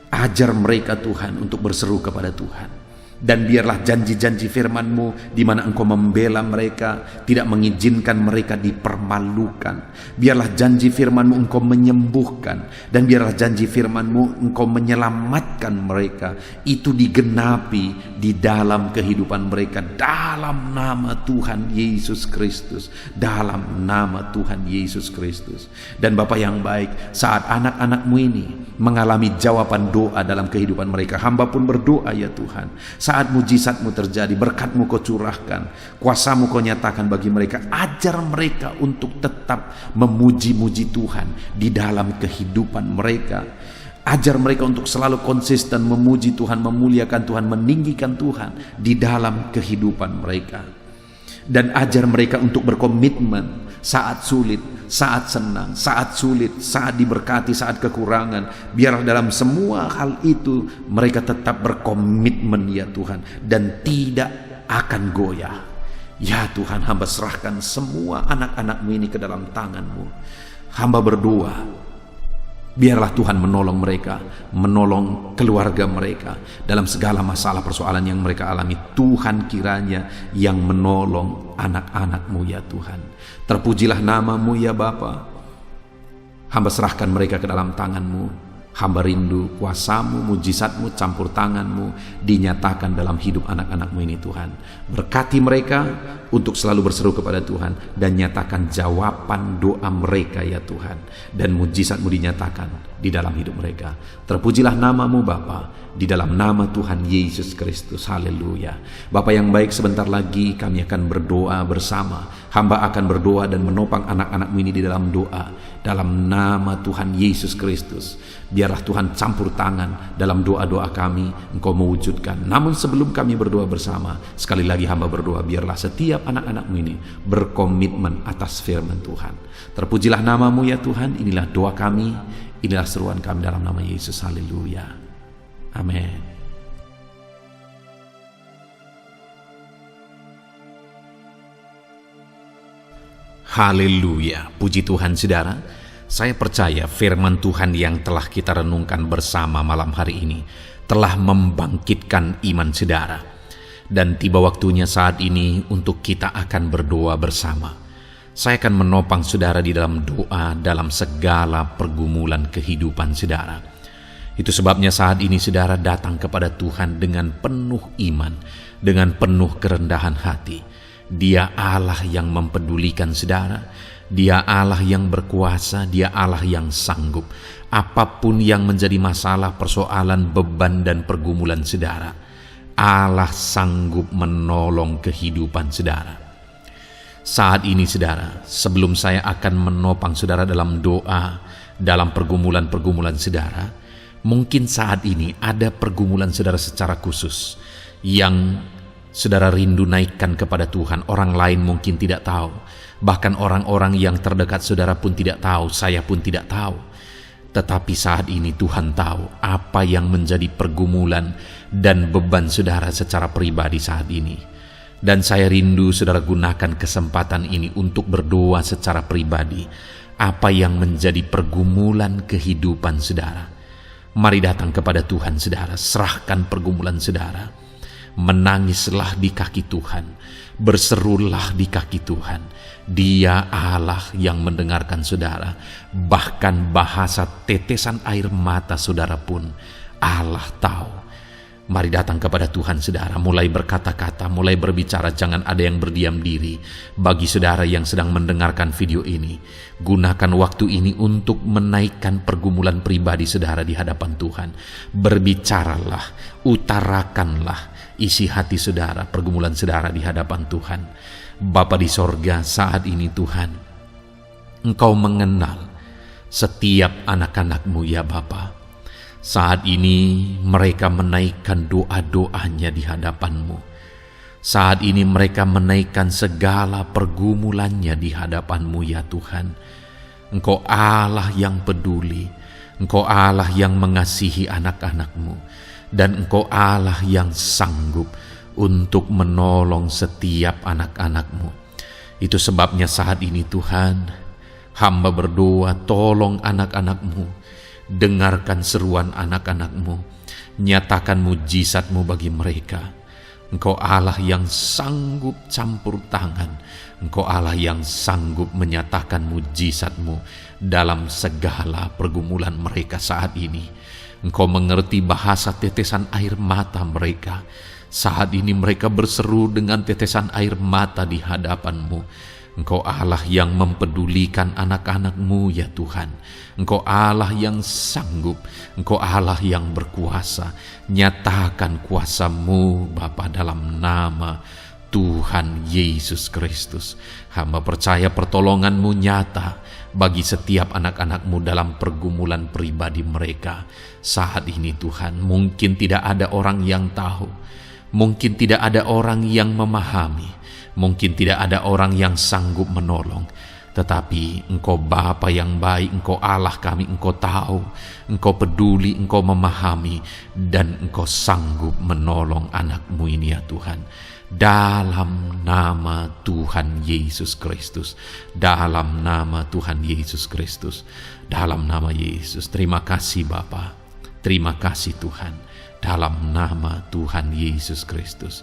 Ajar mereka, Tuhan, untuk berseru kepada Tuhan. Dan biarlah janji-janji firman-Mu di mana Engkau membela mereka, tidak mengizinkan mereka dipermalukan. Biarlah janji firman-Mu Engkau menyembuhkan, dan biarlah janji firman-Mu Engkau menyelamatkan mereka. Itu digenapi di dalam kehidupan mereka, dalam nama Tuhan Yesus Kristus. Dalam nama Tuhan Yesus Kristus. Dan Bapa yang baik, saat anak-anak-Mu ini mengalami jawaban doa dalam kehidupan mereka, hamba pun berdoa, ya Tuhan, saat mujizat-Mu terjadi, berkat-Mu Kau curahkan, kuasa-Mu Kau nyatakan bagi mereka. Ajar mereka untuk tetap memuji-muji Tuhan di dalam kehidupan mereka. Ajar mereka untuk selalu konsisten memuji Tuhan, memuliakan Tuhan, meninggikan Tuhan di dalam kehidupan mereka. Dan ajar mereka untuk berkomitmen saat sulit, saat senang, saat sulit, saat diberkati, saat kekurangan. Biarlah dalam semua hal itu mereka tetap berkomitmen, ya Tuhan, dan tidak akan goyah. Ya Tuhan, hamba serahkan semua anak-anak-Mu ini ke dalam tangan-Mu. Hamba berdoa, biarlah Tuhan menolong mereka, menolong keluarga mereka dalam segala masalah persoalan yang mereka alami. Tuhan kiranya yang menolong anak-anak-Mu, ya Tuhan. Terpujilah nama-Mu, ya Bapa. Hamba serahkan mereka ke dalam tangan-Mu. Hamba rindu kuasa-Mu, mujizat-Mu, campur tangan-Mu dinyatakan dalam hidup anak-anak-Mu ini, Tuhan. Berkati mereka untuk selalu berseru kepada Tuhan, dan nyatakan jawaban doa mereka, ya Tuhan. Dan mujizat-Mu dinyatakan di dalam hidup mereka. Terpujilah nama-Mu, Bapa, di dalam nama Tuhan Yesus Kristus. Haleluya. Bapa yang baik, sebentar lagi kami akan berdoa bersama. Hamba akan berdoa dan menopang anak-anakmu ini di dalam doa, dalam nama Tuhan Yesus Kristus. Biarlah Tuhan campur tangan dalam doa-doa kami, Engkau mewujudkan. Namun sebelum kami berdoa bersama, sekali lagi hamba berdoa, biarlah setiap anak-anakmu ini berkomitmen atas firman Tuhan. Terpujilah namamu ya Tuhan. Inilah doa kami, inilah seruan kami dalam nama Yesus. Haleluya. Amin. Haleluya, puji Tuhan saudara. Saya percaya firman Tuhan yang telah kita renungkan bersama malam hari ini telah membangkitkan iman saudara. Dan tiba waktunya saat ini untuk kita akan berdoa bersama. Saya akan menopang saudara di dalam doa dalam segala pergumulan kehidupan saudara. Itu sebabnya saat ini saudara datang kepada Tuhan dengan penuh iman, dengan penuh kerendahan hati. Dia Allah yang mempedulikan saudara. Dia Allah yang berkuasa. Dia Allah yang sanggup. Apapun yang menjadi masalah, persoalan, beban, dan pergumulan saudara, Allah sanggup menolong kehidupan saudara. Saat ini saudara, sebelum saya akan menopang saudara dalam doa, dalam pergumulan-pergumulan saudara, mungkin saat ini ada pergumulan saudara secara khusus yang saudara rindu naikkan kepada Tuhan. Orang lain mungkin tidak tahu. Bahkan orang-orang yang terdekat saudara pun tidak tahu. Saya pun tidak tahu. Tetapi saat ini Tuhan tahu apa yang menjadi pergumulan dan beban saudara secara pribadi saat ini. Dan saya rindu saudara gunakan kesempatan ini untuk berdoa secara pribadi. Apa yang menjadi pergumulan kehidupan saudara. Mari datang kepada Tuhan saudara. Serahkan pergumulan saudara. Menangislah di kaki Tuhan, berserulah di kaki Tuhan. Dia Allah yang mendengarkan saudara. Bahkan bahasa tetesan air mata saudara pun Allah tahu. Mari datang kepada Tuhan saudara, mulai berkata-kata, mulai berbicara, jangan ada yang berdiam diri. Bagi saudara yang sedang mendengarkan video ini, gunakan waktu ini untuk menaikkan pergumulan pribadi saudara di hadapan Tuhan. Berbicaralah, utarakanlah isi hati saudara, pergumulan saudara di hadapan Tuhan. Bapa di sorga, saat ini Tuhan, Engkau mengenal setiap anak-anak-Mu ya Bapa. Saat ini mereka menaikkan doa-doanya di hadapan-Mu. Saat ini mereka menaikkan segala pergumulannya di hadapan-Mu ya Tuhan. Engkau Allah yang peduli, Engkau Allah yang mengasihi anak-anak-Mu, dan Engkau Allah yang sanggup untuk menolong setiap anak-anak-Mu. Itu sebabnya saat ini Tuhan, hamba berdoa, tolong anak-anak-Mu. Dengarkan seruan anak-anak-Mu, nyatakan mujizat-Mu bagi mereka. Engkau Allah yang sanggup campur tangan, Engkau Allah yang sanggup menyatakan mujizat-Mu dalam segala pergumulan mereka saat ini. Engkau mengerti bahasa tetesan air mata mereka. Saat ini mereka berseru dengan tetesan air mata di hadapan-Mu. Engkau Allah yang mempedulikan anak-anak-Mu ya Tuhan. Engkau Allah yang sanggup, Engkau Allah yang berkuasa. Nyatakan kuasa-Mu Bapa dalam nama Tuhan Yesus Kristus. Hamba percaya pertolongan-Mu nyata bagi setiap anak-anak-Mu dalam pergumulan pribadi mereka. Saat ini Tuhan, mungkin tidak ada orang yang tahu, mungkin tidak ada orang yang memahami, mungkin tidak ada orang yang sanggup menolong, tetapi Engkau Bapa yang baik, Engkau Allah kami, Engkau tahu, Engkau peduli, Engkau memahami, dan Engkau sanggup menolong anak-Mu ini ya Tuhan. Dalam nama Tuhan Yesus Kristus, dalam nama Tuhan Yesus Kristus, dalam nama Yesus. Terima kasih Bapa, terima kasih Tuhan, dalam nama Tuhan Yesus Kristus.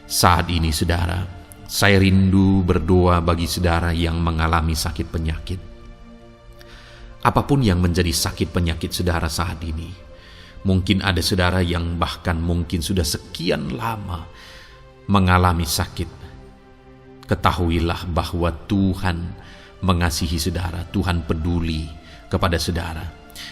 Saat ini saudara, saya rindu berdoa bagi saudara yang mengalami sakit penyakit. Apapun yang menjadi sakit penyakit saudara saat ini. Mungkin ada saudara yang bahkan mungkin sudah sekian lama mengalami sakit. Ketahuilah bahwa Tuhan mengasihi saudara, Tuhan peduli kepada saudara.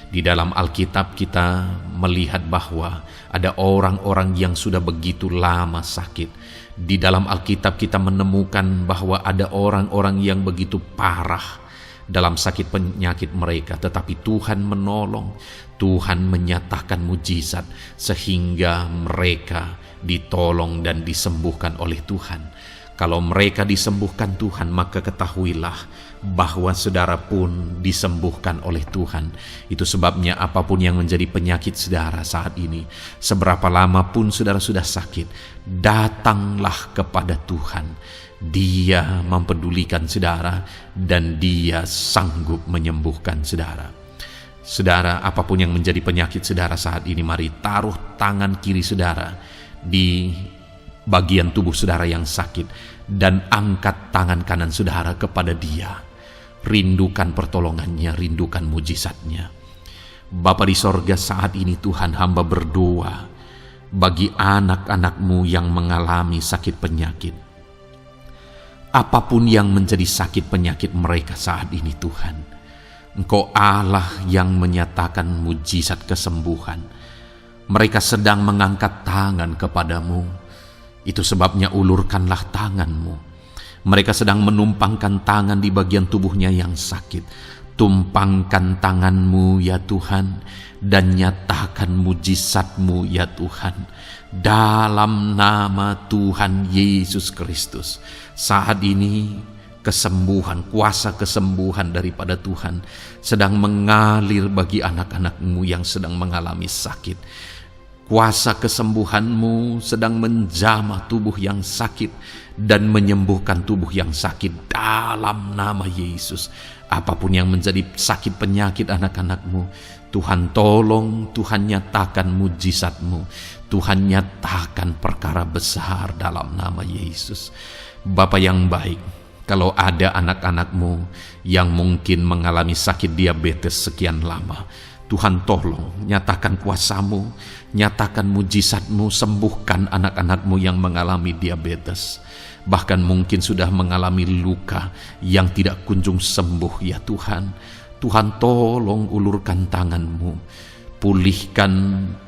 Di dalam Alkitab kita melihat bahwa ada orang-orang yang sudah begitu lama sakit. Di dalam Alkitab kita menemukan bahwa ada orang-orang yang begitu parah dalam sakit penyakit mereka, tetapi Tuhan menolong, Tuhan menyatakan mujizat sehingga mereka ditolong dan disembuhkan oleh Tuhan. Kalau mereka disembuhkan Tuhan, maka ketahuilah bahwa saudara pun disembuhkan oleh Tuhan. Itu sebabnya apapun yang menjadi penyakit saudara saat ini, seberapa lama pun saudara sudah sakit, datanglah kepada Tuhan. Dia mempedulikan saudara dan Dia sanggup menyembuhkan saudara. Saudara, apapun yang menjadi penyakit saudara saat ini, mari taruh tangan kiri saudara di bagian tubuh saudara yang sakit dan angkat tangan kanan saudara kepada Dia. Rindukan pertolongannya, rindukan mujizatnya. Bapa di sorga, saat ini Tuhan, hamba berdoa bagi anak-anak-Mu yang mengalami sakit penyakit. Apapun yang menjadi sakit penyakit mereka saat ini Tuhan, Engkau Allah yang menyatakan mujizat kesembuhan. Mereka sedang mengangkat tangan kepadamu. Itu sebabnya ulurkanlah tangan-Mu. Mereka sedang menumpangkan tangan di bagian tubuhnya yang sakit. Tumpangkan tangan-Mu ya Tuhan, dan nyatakan mujizat-Mu ya Tuhan. Dalam nama Tuhan Yesus Kristus, saat ini kesembuhan, kuasa kesembuhan daripada Tuhan sedang mengalir bagi anak-anak-Mu yang sedang mengalami sakit. Kuasa kesembuhan-Mu sedang menjamah tubuh yang sakit dan menyembuhkan tubuh yang sakit dalam nama Yesus. Apapun yang menjadi sakit penyakit anak-anak-Mu, Tuhan tolong, Tuhan nyatakan mujizat-Mu, Tuhan nyatakan perkara besar dalam nama Yesus. Bapa yang baik, kalau ada anak-anak-Mu yang mungkin mengalami sakit diabetes sekian lama, Tuhan tolong, nyatakan kuasa-Mu, nyatakan mujizat-Mu, sembuhkan anak-anak-Mu yang mengalami diabetes. Bahkan mungkin sudah mengalami luka yang tidak kunjung sembuh ya Tuhan. Tuhan tolong ulurkan tangan-Mu, pulihkan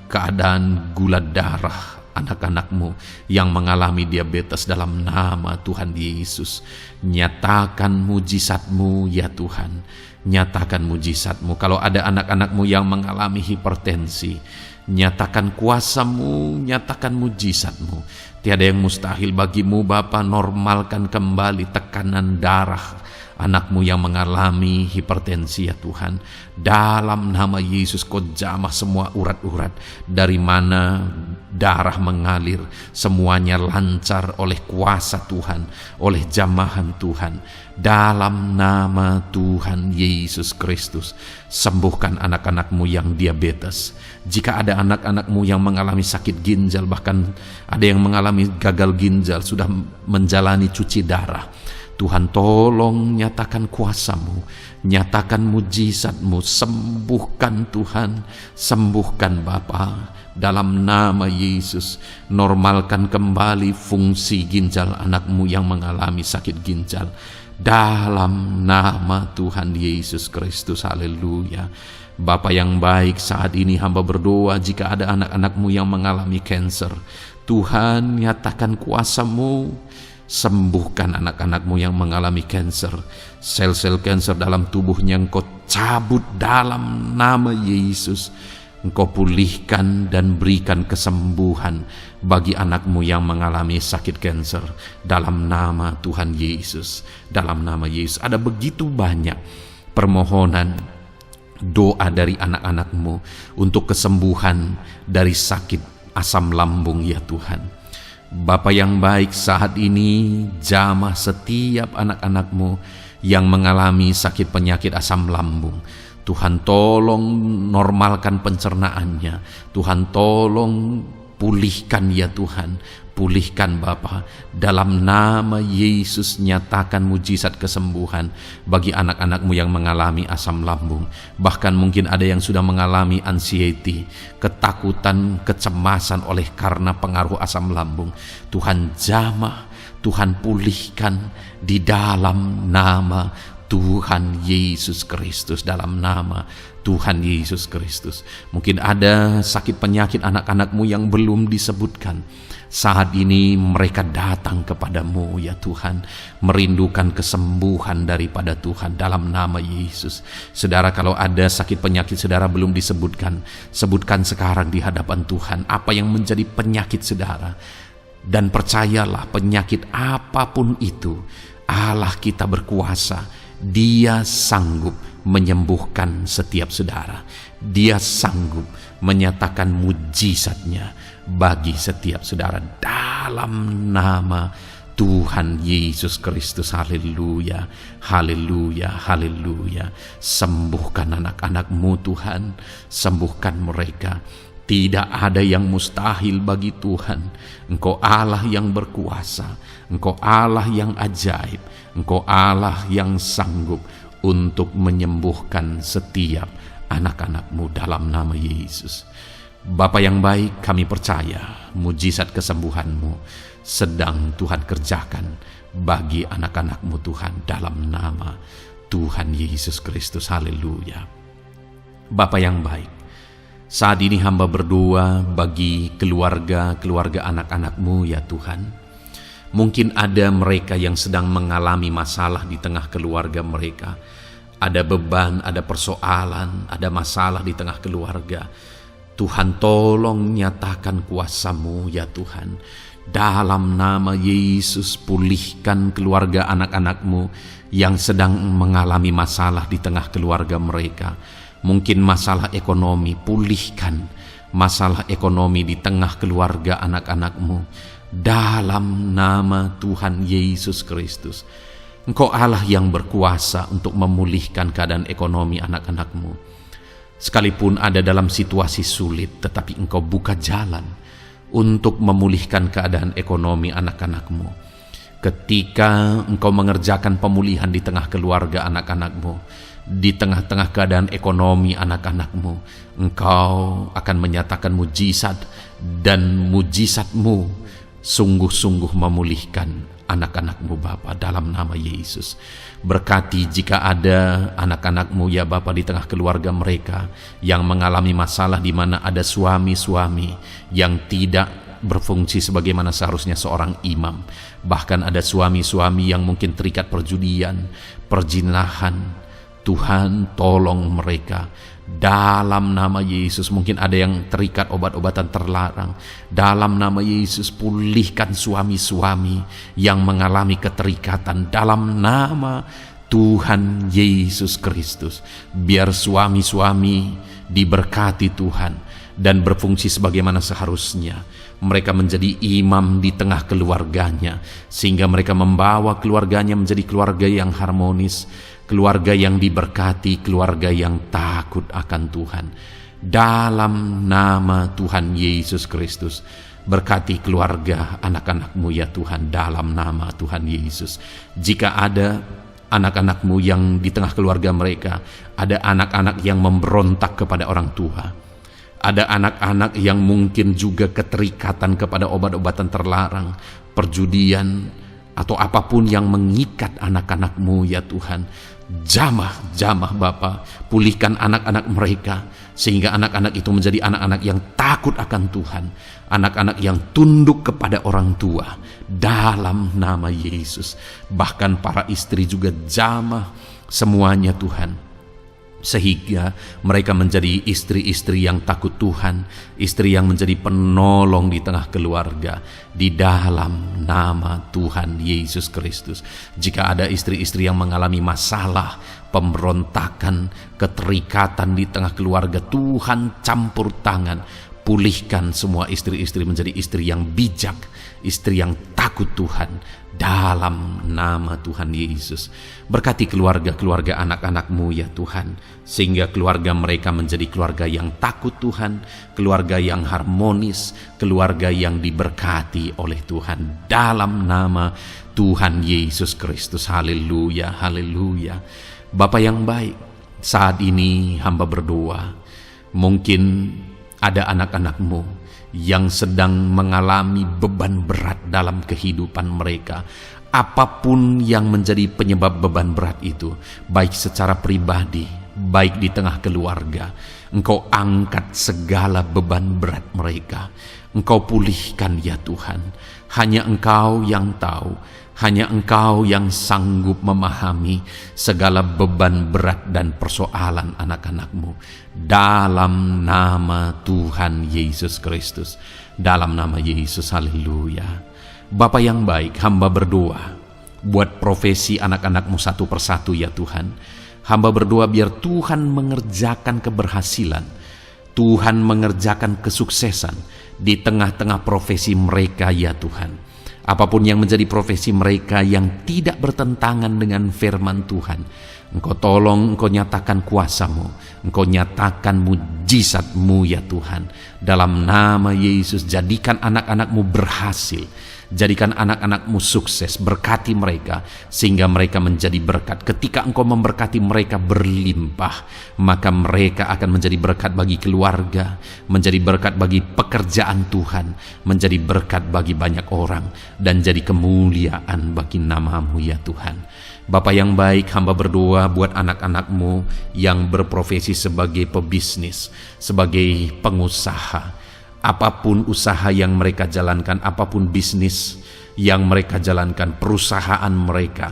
keadaan gula darah anak-anak-Mu yang mengalami diabetes dalam nama Tuhan Yesus. Nyatakan mujizat-Mu ya Tuhan, nyatakan mujizat-Mu. Kalau ada anak-anak-Mu yang mengalami hipertensi, nyatakan kuasa-Mu, nyatakan mujizat-Mu. Tiada yang mustahil bagi-Mu Bapa. Normalkan kembali tekanan darah anak-Mu yang mengalami hipertensi ya Tuhan. Dalam nama Yesus, Kau jamah semua urat-urat dari mana darah mengalir, semuanya lancar oleh kuasa Tuhan, oleh jamahan Tuhan. Dalam nama Tuhan Yesus Kristus, sembuhkan anak-anak-Mu yang diabetes. Jika ada anak-anak-Mu yang mengalami sakit ginjal, bahkan ada yang mengalami gagal ginjal, sudah menjalani cuci darah, Tuhan tolong nyatakan kuasa-Mu, nyatakan mujizat-Mu, sembuhkan Tuhan, sembuhkan Bapa. Dalam nama Yesus, normalkan kembali fungsi ginjal anak-Mu yang mengalami sakit ginjal. Dalam nama Tuhan Yesus Kristus, haleluya. Bapa yang baik, saat ini hamba berdoa jika ada anak-anak-Mu yang mengalami kanker, Tuhan nyatakan kuasa-Mu, sembuhkan anak-anak-Mu yang mengalami kanker. Sel-sel kanker dalam tubuhnya Engkau cabut dalam nama Yesus. Engkau pulihkan dan berikan kesembuhan bagi anak-Mu yang mengalami sakit kanker dalam nama Tuhan Yesus. Dalam nama Yesus, ada begitu banyak permohonan doa dari anak-anak-Mu untuk kesembuhan dari sakit asam lambung ya Tuhan. Bapa yang baik, saat ini jamah setiap anak-anak-Mu yang mengalami sakit penyakit asam lambung. Tuhan tolong normalkan pencernaannya. Tuhan tolong pulihkan ya Tuhan. Pulihkan Bapa. Dalam nama Yesus, nyatakan mujizat kesembuhan bagi anak-anak-Mu yang mengalami asam lambung. Bahkan mungkin ada yang sudah mengalami anxiety, ketakutan, kecemasan oleh karena pengaruh asam lambung. Tuhan jamah, Tuhan pulihkan di dalam nama Tuhan Yesus Kristus. Dalam nama Tuhan Yesus Kristus. Mungkin ada sakit penyakit anak-anakmu yang belum disebutkan. Saat ini mereka datang kepadamu ya Tuhan, merindukan kesembuhan daripada Tuhan dalam nama Yesus. Saudara, kalau ada sakit penyakit saudara belum disebutkan, sebutkan sekarang di hadapan Tuhan apa yang menjadi penyakit saudara. Dan percayalah, penyakit apapun itu, Allah kita berkuasa. Dia sanggup menyembuhkan setiap saudara. Dia sanggup menyatakan mujizatnya bagi setiap saudara dalam nama Tuhan Yesus Kristus. Haleluya, haleluya, haleluya. Sembuhkan anak-anakmu Tuhan, sembuhkan mereka. Tidak ada yang mustahil bagi Tuhan. Engkau Allah yang berkuasa, Engkau Allah yang ajaib, Engkau Allah yang sanggup untuk menyembuhkan setiap anak-anakmu dalam nama Yesus. Bapa yang baik, kami percaya mujizat kesembuhan-Mu sedang Tuhan kerjakan bagi anak-anak-Mu Tuhan dalam nama Tuhan Yesus Kristus. Haleluya. Bapa yang baik, saat ini hamba berdoa bagi keluarga anak-anak-Mu ya Tuhan. Mungkin ada mereka yang sedang mengalami masalah di tengah keluarga mereka. Ada beban, ada persoalan, ada masalah di tengah keluarga. Tuhan, tolong nyatakan kuasa-Mu ya Tuhan. Dalam nama Yesus, pulihkan keluarga anak-anak-Mu yang sedang mengalami masalah di tengah keluarga mereka. Mungkin masalah ekonomi, pulihkan masalah ekonomi di tengah keluarga anak-anak-Mu. Dalam nama Tuhan Yesus Kristus. Engkau Allah yang berkuasa untuk memulihkan keadaan ekonomi anak-anak-Mu. Sekalipun ada dalam situasi sulit, tetapi Engkau buka jalan untuk memulihkan keadaan ekonomi anak-anak-Mu. Ketika Engkau mengerjakan pemulihan di tengah keluarga anak-anak-Mu, di tengah-tengah keadaan ekonomi anak-anak-Mu, Engkau akan menyatakan mujizat, dan mujizat-Mu sungguh-sungguh memulihkan anak-anak-Mu Bapa dalam nama Yesus. Berkati jika ada anak-anak-Mu ya Bapa di tengah keluarga mereka yang mengalami masalah di mana ada suami-suami yang tidak berfungsi sebagaimana seharusnya seorang imam. Bahkan ada suami-suami yang mungkin terikat perjudian, perjinahan. Tuhan, tolong mereka dalam nama Yesus. Mungkin ada yang terikat obat-obatan terlarang. Dalam nama Yesus, pulihkan suami-suami yang mengalami keterikatan dalam nama Tuhan Yesus Kristus. Biar suami-suami diberkati Tuhan dan berfungsi sebagaimana seharusnya. Mereka menjadi imam di tengah keluarganya, sehingga mereka membawa keluarganya menjadi keluarga yang harmonis, keluarga yang diberkati, keluarga yang takut akan Tuhan. Dalam nama Tuhan Yesus Kristus, berkati keluarga anak-anak-Mu ya Tuhan, dalam nama Tuhan Yesus. Jika ada anak-anak-Mu yang di tengah keluarga mereka, ada anak-anak yang memberontak kepada orang tua, ada anak-anak yang mungkin juga keterikatan kepada obat-obatan terlarang, perjudian, atau apapun yang mengikat anak-anak-Mu ya Tuhan. Jamah Bapa, pulihkan anak-anak mereka, sehingga anak-anak itu menjadi anak-anak yang takut akan Tuhan, anak-anak yang tunduk kepada orang tua dalam nama Yesus. Bahkan para istri juga jamah semuanya Tuhan, sehingga mereka menjadi istri-istri yang takut Tuhan, istri yang menjadi penolong di tengah keluarga, di dalam nama Tuhan Yesus Kristus. Jika ada istri-istri yang mengalami masalah, pemberontakan, keterikatan di tengah keluarga, Tuhan campur tangan, pulihkan semua istri-istri menjadi istri yang bijak, istri yang takut Tuhan, dalam nama Tuhan Yesus. Berkati keluarga-keluarga anak-anak-Mu ya Tuhan, sehingga keluarga mereka menjadi keluarga yang takut Tuhan, keluarga yang harmonis, keluarga yang diberkati oleh Tuhan, dalam nama Tuhan Yesus Kristus. Haleluya, haleluya. Bapa yang baik, saat ini hamba berdoa, mungkin ada anak-anak-Mu yang sedang mengalami beban berat dalam kehidupan mereka. Apapun yang menjadi penyebab beban berat itu, baik secara pribadi baik di tengah keluarga. Engkau angkat segala beban berat mereka. Engkau pulihkan ya Tuhan. Hanya Engkau yang tahu, hanya Engkau yang sanggup memahami segala beban berat dan persoalan anak-anak-Mu. Dalam nama Tuhan Yesus Kristus, dalam nama Yesus, haleluya. Bapa yang baik, hamba berdoa buat profesi anak-anak-Mu satu persatu ya Tuhan. Hamba berdoa biar Tuhan mengerjakan keberhasilan, Tuhan mengerjakan kesuksesan di tengah-tengah profesi mereka ya Tuhan. Apapun yang menjadi profesi mereka yang tidak bertentangan dengan firman Tuhan, Engkau tolong, Engkau nyatakan kuasa-Mu, Engkau nyatakan mujizat-Mu ya Tuhan. Dalam nama Yesus, jadikan anak-anak-Mu berhasil, jadikan anak-anak-Mu sukses, berkati mereka sehingga mereka menjadi berkat. Ketika Engkau memberkati mereka berlimpah, maka mereka akan menjadi berkat bagi keluarga, menjadi berkat bagi pekerjaan Tuhan, menjadi berkat bagi banyak orang, dan jadi kemuliaan bagi nama-Mu ya Tuhan. Bapa yang baik, hamba berdoa buat anak-anak-Mu yang berprofesi sebagai pebisnis, sebagai pengusaha. Apapun usaha yang mereka jalankan, apapun bisnis yang mereka jalankan, perusahaan mereka,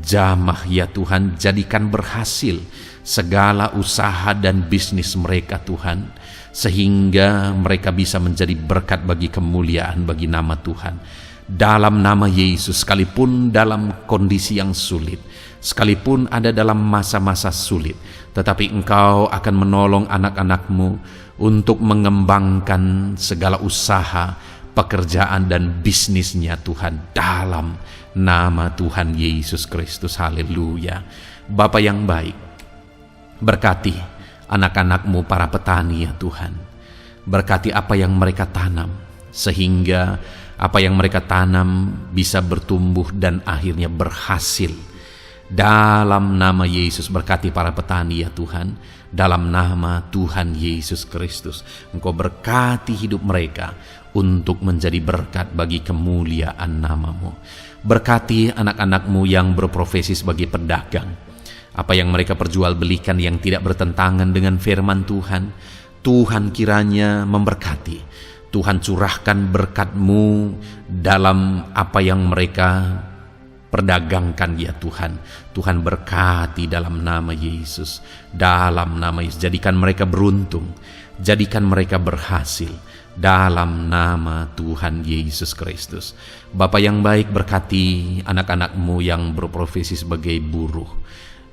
jamah ya Tuhan, jadikan berhasil segala usaha dan bisnis mereka Tuhan, sehingga mereka bisa menjadi berkat bagi kemuliaan bagi nama Tuhan. Dalam nama Yesus, sekalipun dalam kondisi yang sulit, sekalipun ada dalam masa-masa sulit, tetapi Engkau akan menolong anak-anak-Mu untuk mengembangkan segala usaha, pekerjaan dan bisnisnya Tuhan, dalam nama Tuhan Yesus Kristus, haleluya. Bapa yang baik, berkati anak-anak-Mu para petani ya Tuhan. Berkati apa yang mereka tanam, sehingga apa yang mereka tanam bisa bertumbuh dan akhirnya berhasil. Dalam nama Yesus, berkati para petani ya Tuhan. Dalam nama Tuhan Yesus Kristus, Engkau berkati hidup mereka untuk menjadi berkat bagi kemuliaan nama-Mu. Berkati anak-anak-Mu yang berprofesi sebagai pedagang. Apa yang mereka perjualbelikan yang tidak bertentangan dengan firman Tuhan, Tuhan kiranya memberkati. Tuhan curahkan berkat-Mu dalam apa yang mereka perdagangkan ya Tuhan. Tuhan berkati dalam nama Yesus. Dalam nama Yesus, jadikan mereka beruntung, jadikan mereka berhasil dalam nama Tuhan Yesus Kristus. Bapa yang baik, berkati anak-anak-Mu yang berprofesi sebagai buruh.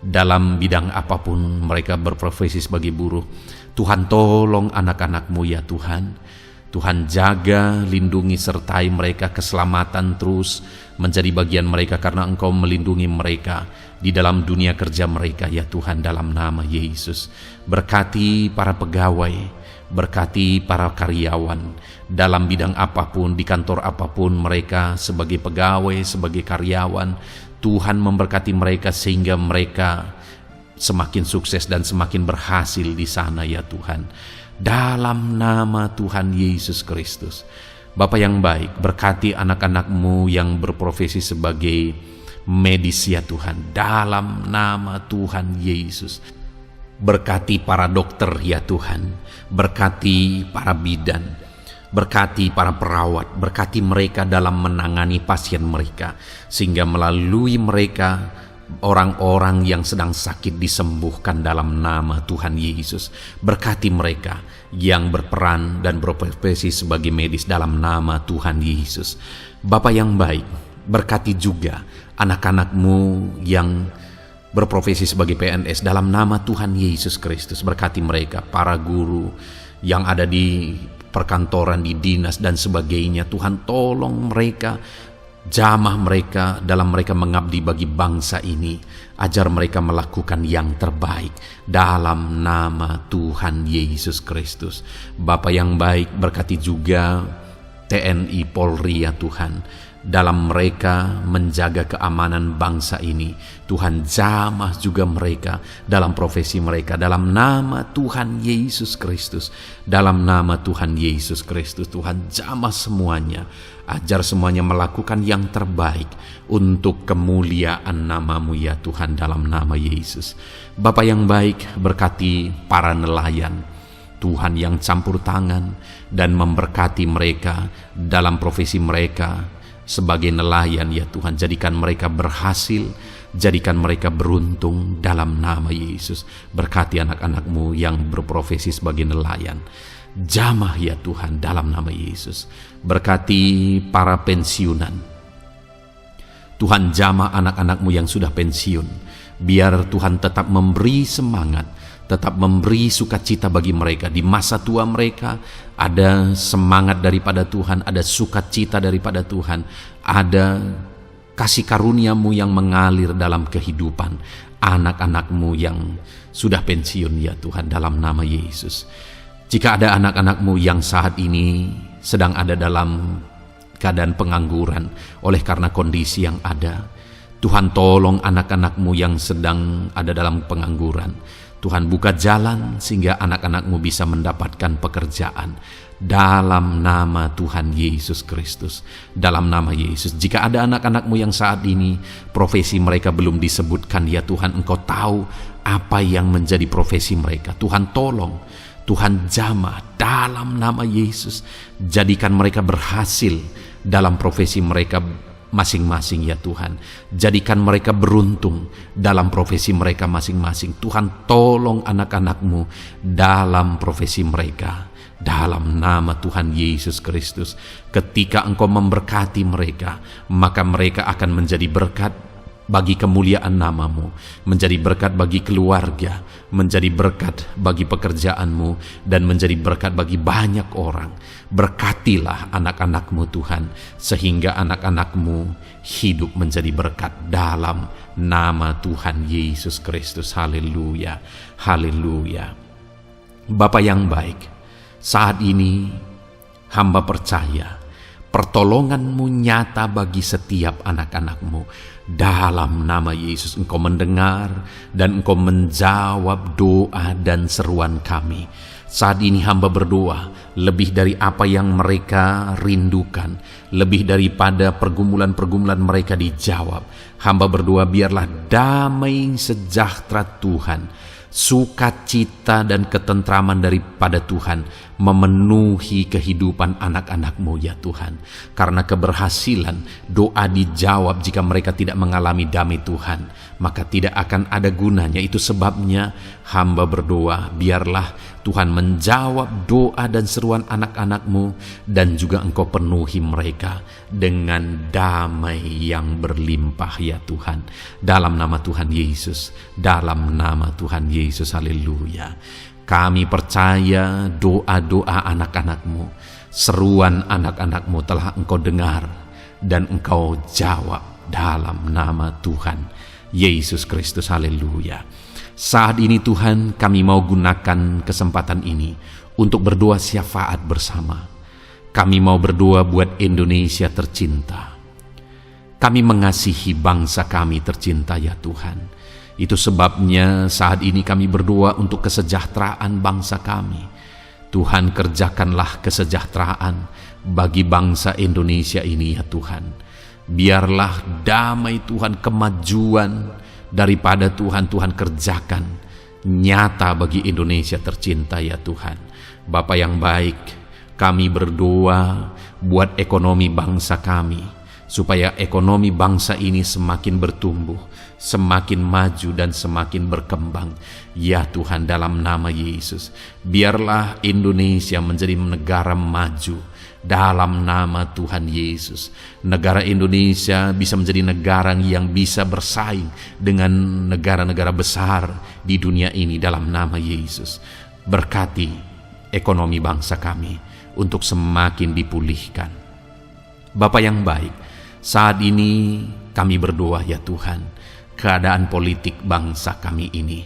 Dalam bidang apapun mereka berprofesi sebagai buruh, Tuhan tolong anak-anak-Mu ya Tuhan. Tuhan jaga, lindungi, sertai mereka, keselamatan terus menjadi bagian mereka karena Engkau melindungi mereka di dalam dunia kerja mereka ya Tuhan, dalam nama Yesus. Berkati para pegawai, berkati para karyawan dalam bidang apapun, di kantor apapun mereka sebagai pegawai, sebagai karyawan. Tuhan memberkati mereka sehingga mereka semakin sukses dan semakin berhasil di sana ya Tuhan. Dalam nama Tuhan Yesus Kristus. Bapa yang baik, berkati anak-anak-Mu yang berprofesi sebagai medis ya Tuhan. Dalam nama Tuhan Yesus. Berkati para dokter ya Tuhan. Berkati para bidan. Berkati para perawat. Berkati mereka dalam menangani pasien mereka, sehingga melalui mereka orang-orang yang sedang sakit disembuhkan dalam nama Tuhan Yesus. Berkati mereka yang berperan dan berprofesi sebagai medis dalam nama Tuhan Yesus. Bapa yang baik, berkati juga anak-anak-Mu yang berprofesi sebagai PNS dalam nama Tuhan Yesus Kristus. Berkati mereka, para guru yang ada di perkantoran, di dinas dan sebagainya. Tuhan tolong mereka, jamah mereka dalam mereka mengabdi bagi bangsa ini. Ajar mereka melakukan yang terbaik dalam nama Tuhan Yesus Kristus. Bapa yang baik, berkati juga TNI, Polri ya Tuhan, dalam mereka menjaga keamanan bangsa ini. Tuhan, jamah juga mereka dalam profesi mereka, dalam nama Tuhan Yesus Kristus. Dalam nama Tuhan Yesus Kristus, Tuhan, jamah semuanya. Ajar semuanya melakukan yang terbaik untuk kemuliaan nama-Mu ya Tuhan, dalam nama Yesus. Bapa yang baik, berkati para nelayan Tuhan yang campur tangan dan memberkati mereka dalam profesi mereka sebagai nelayan ya Tuhan. Jadikan mereka berhasil, jadikan mereka beruntung dalam nama Yesus. Berkati anak-anak-Mu yang berprofesi sebagai nelayan. Jamah ya Tuhan dalam nama Yesus. Berkati para pensiunan. Tuhan, jamah anak-anak-Mu yang sudah pensiun. Biar Tuhan tetap memberi semangat, tetap memberi sukacita bagi mereka. Di masa tua mereka ada semangat daripada Tuhan, ada sukacita daripada Tuhan, ada kasih karunia-Mu yang mengalir dalam kehidupan anak-anak-Mu yang sudah pensiun ya Tuhan, dalam nama Yesus. Jika ada anak-anak-Mu yang saat ini sedang ada dalam keadaan pengangguran oleh karena kondisi yang ada, Tuhan, tolong anak-anak-Mu yang sedang ada dalam pengangguran. Tuhan, buka jalan sehingga anak-anak-Mu bisa mendapatkan pekerjaan dalam nama Tuhan Yesus Kristus. Dalam nama Yesus. Jika ada anak-anak-Mu yang saat ini profesi mereka belum disebutkan, ya Tuhan, Engkau tahu apa yang menjadi profesi mereka. Tuhan, tolong, Tuhan, jamah dalam nama Yesus. Jadikan mereka berhasil dalam profesi mereka masing-masing ya Tuhan. Jadikan mereka beruntung dalam profesi mereka masing-masing. Tuhan, tolong anak-anak-Mu dalam profesi mereka. Dalam nama Tuhan Yesus Kristus. Ketika Engkau memberkati mereka, maka mereka akan menjadi berkat bagi kemuliaan nama-Mu, menjadi berkat bagi keluarga, menjadi berkat bagi pekerjaan-Mu, dan menjadi berkat bagi banyak orang. Berkatilah anak-anak-Mu Tuhan, sehingga anak-anak-Mu hidup menjadi berkat dalam nama Tuhan Yesus Kristus. Haleluya, haleluya. Bapa yang baik, saat ini hamba percaya pertolongan-Mu nyata bagi setiap anak-anak-Mu. Dalam nama Yesus, Engkau mendengar dan Engkau menjawab doa dan seruan kami. Saat ini hamba berdoa lebih dari apa yang mereka rindukan, lebih daripada pergumulan-pergumulan mereka dijawab. Hamba berdoa biarlah damai sejahtera Tuhan, sukacita dan ketentraman daripada Tuhan memenuhi kehidupan anak-anak-Mu ya Tuhan. Karena keberhasilan doa dijawab jika mereka tidak mengalami damai Tuhan, maka tidak akan ada gunanya. Itu sebabnya hamba berdoa biarlah Tuhan menjawab doa dan seruan anak-anak-Mu, dan juga Engkau penuhi mereka dengan damai yang berlimpah ya Tuhan. Dalam nama Tuhan Yesus, dalam nama Tuhan Yesus, haleluya. Kami percaya doa-doa anak-anak-Mu, seruan anak-anak-Mu telah Engkau dengar dan Engkau jawab dalam nama Tuhan Yesus Kristus, haleluya. Saat ini Tuhan, kami mau gunakan kesempatan ini untuk berdoa syafaat bersama. Kami mau berdoa buat Indonesia tercinta. Kami mengasihi bangsa kami tercinta ya Tuhan. Itu sebabnya saat ini kami berdoa untuk kesejahteraan bangsa kami. Tuhan, kerjakanlah kesejahteraan bagi bangsa Indonesia ini ya Tuhan. Biarlah damai Tuhan, kemajuan daripada Tuhan kerjakan nyata bagi Indonesia tercinta ya Tuhan. Bapa yang baik, kami berdoa buat ekonomi bangsa kami, supaya ekonomi bangsa ini semakin bertumbuh, semakin maju dan semakin berkembang ya Tuhan. Dalam nama Yesus, biarlah Indonesia menjadi negara maju dalam nama Tuhan Yesus. Negara Indonesia bisa menjadi negara yang bisa bersaing dengan negara-negara besar di dunia ini dalam nama Yesus. Berkati ekonomi bangsa kami untuk semakin dipulihkan. Bapa yang baik, saat ini kami berdoa ya Tuhan, keadaan politik bangsa kami ini.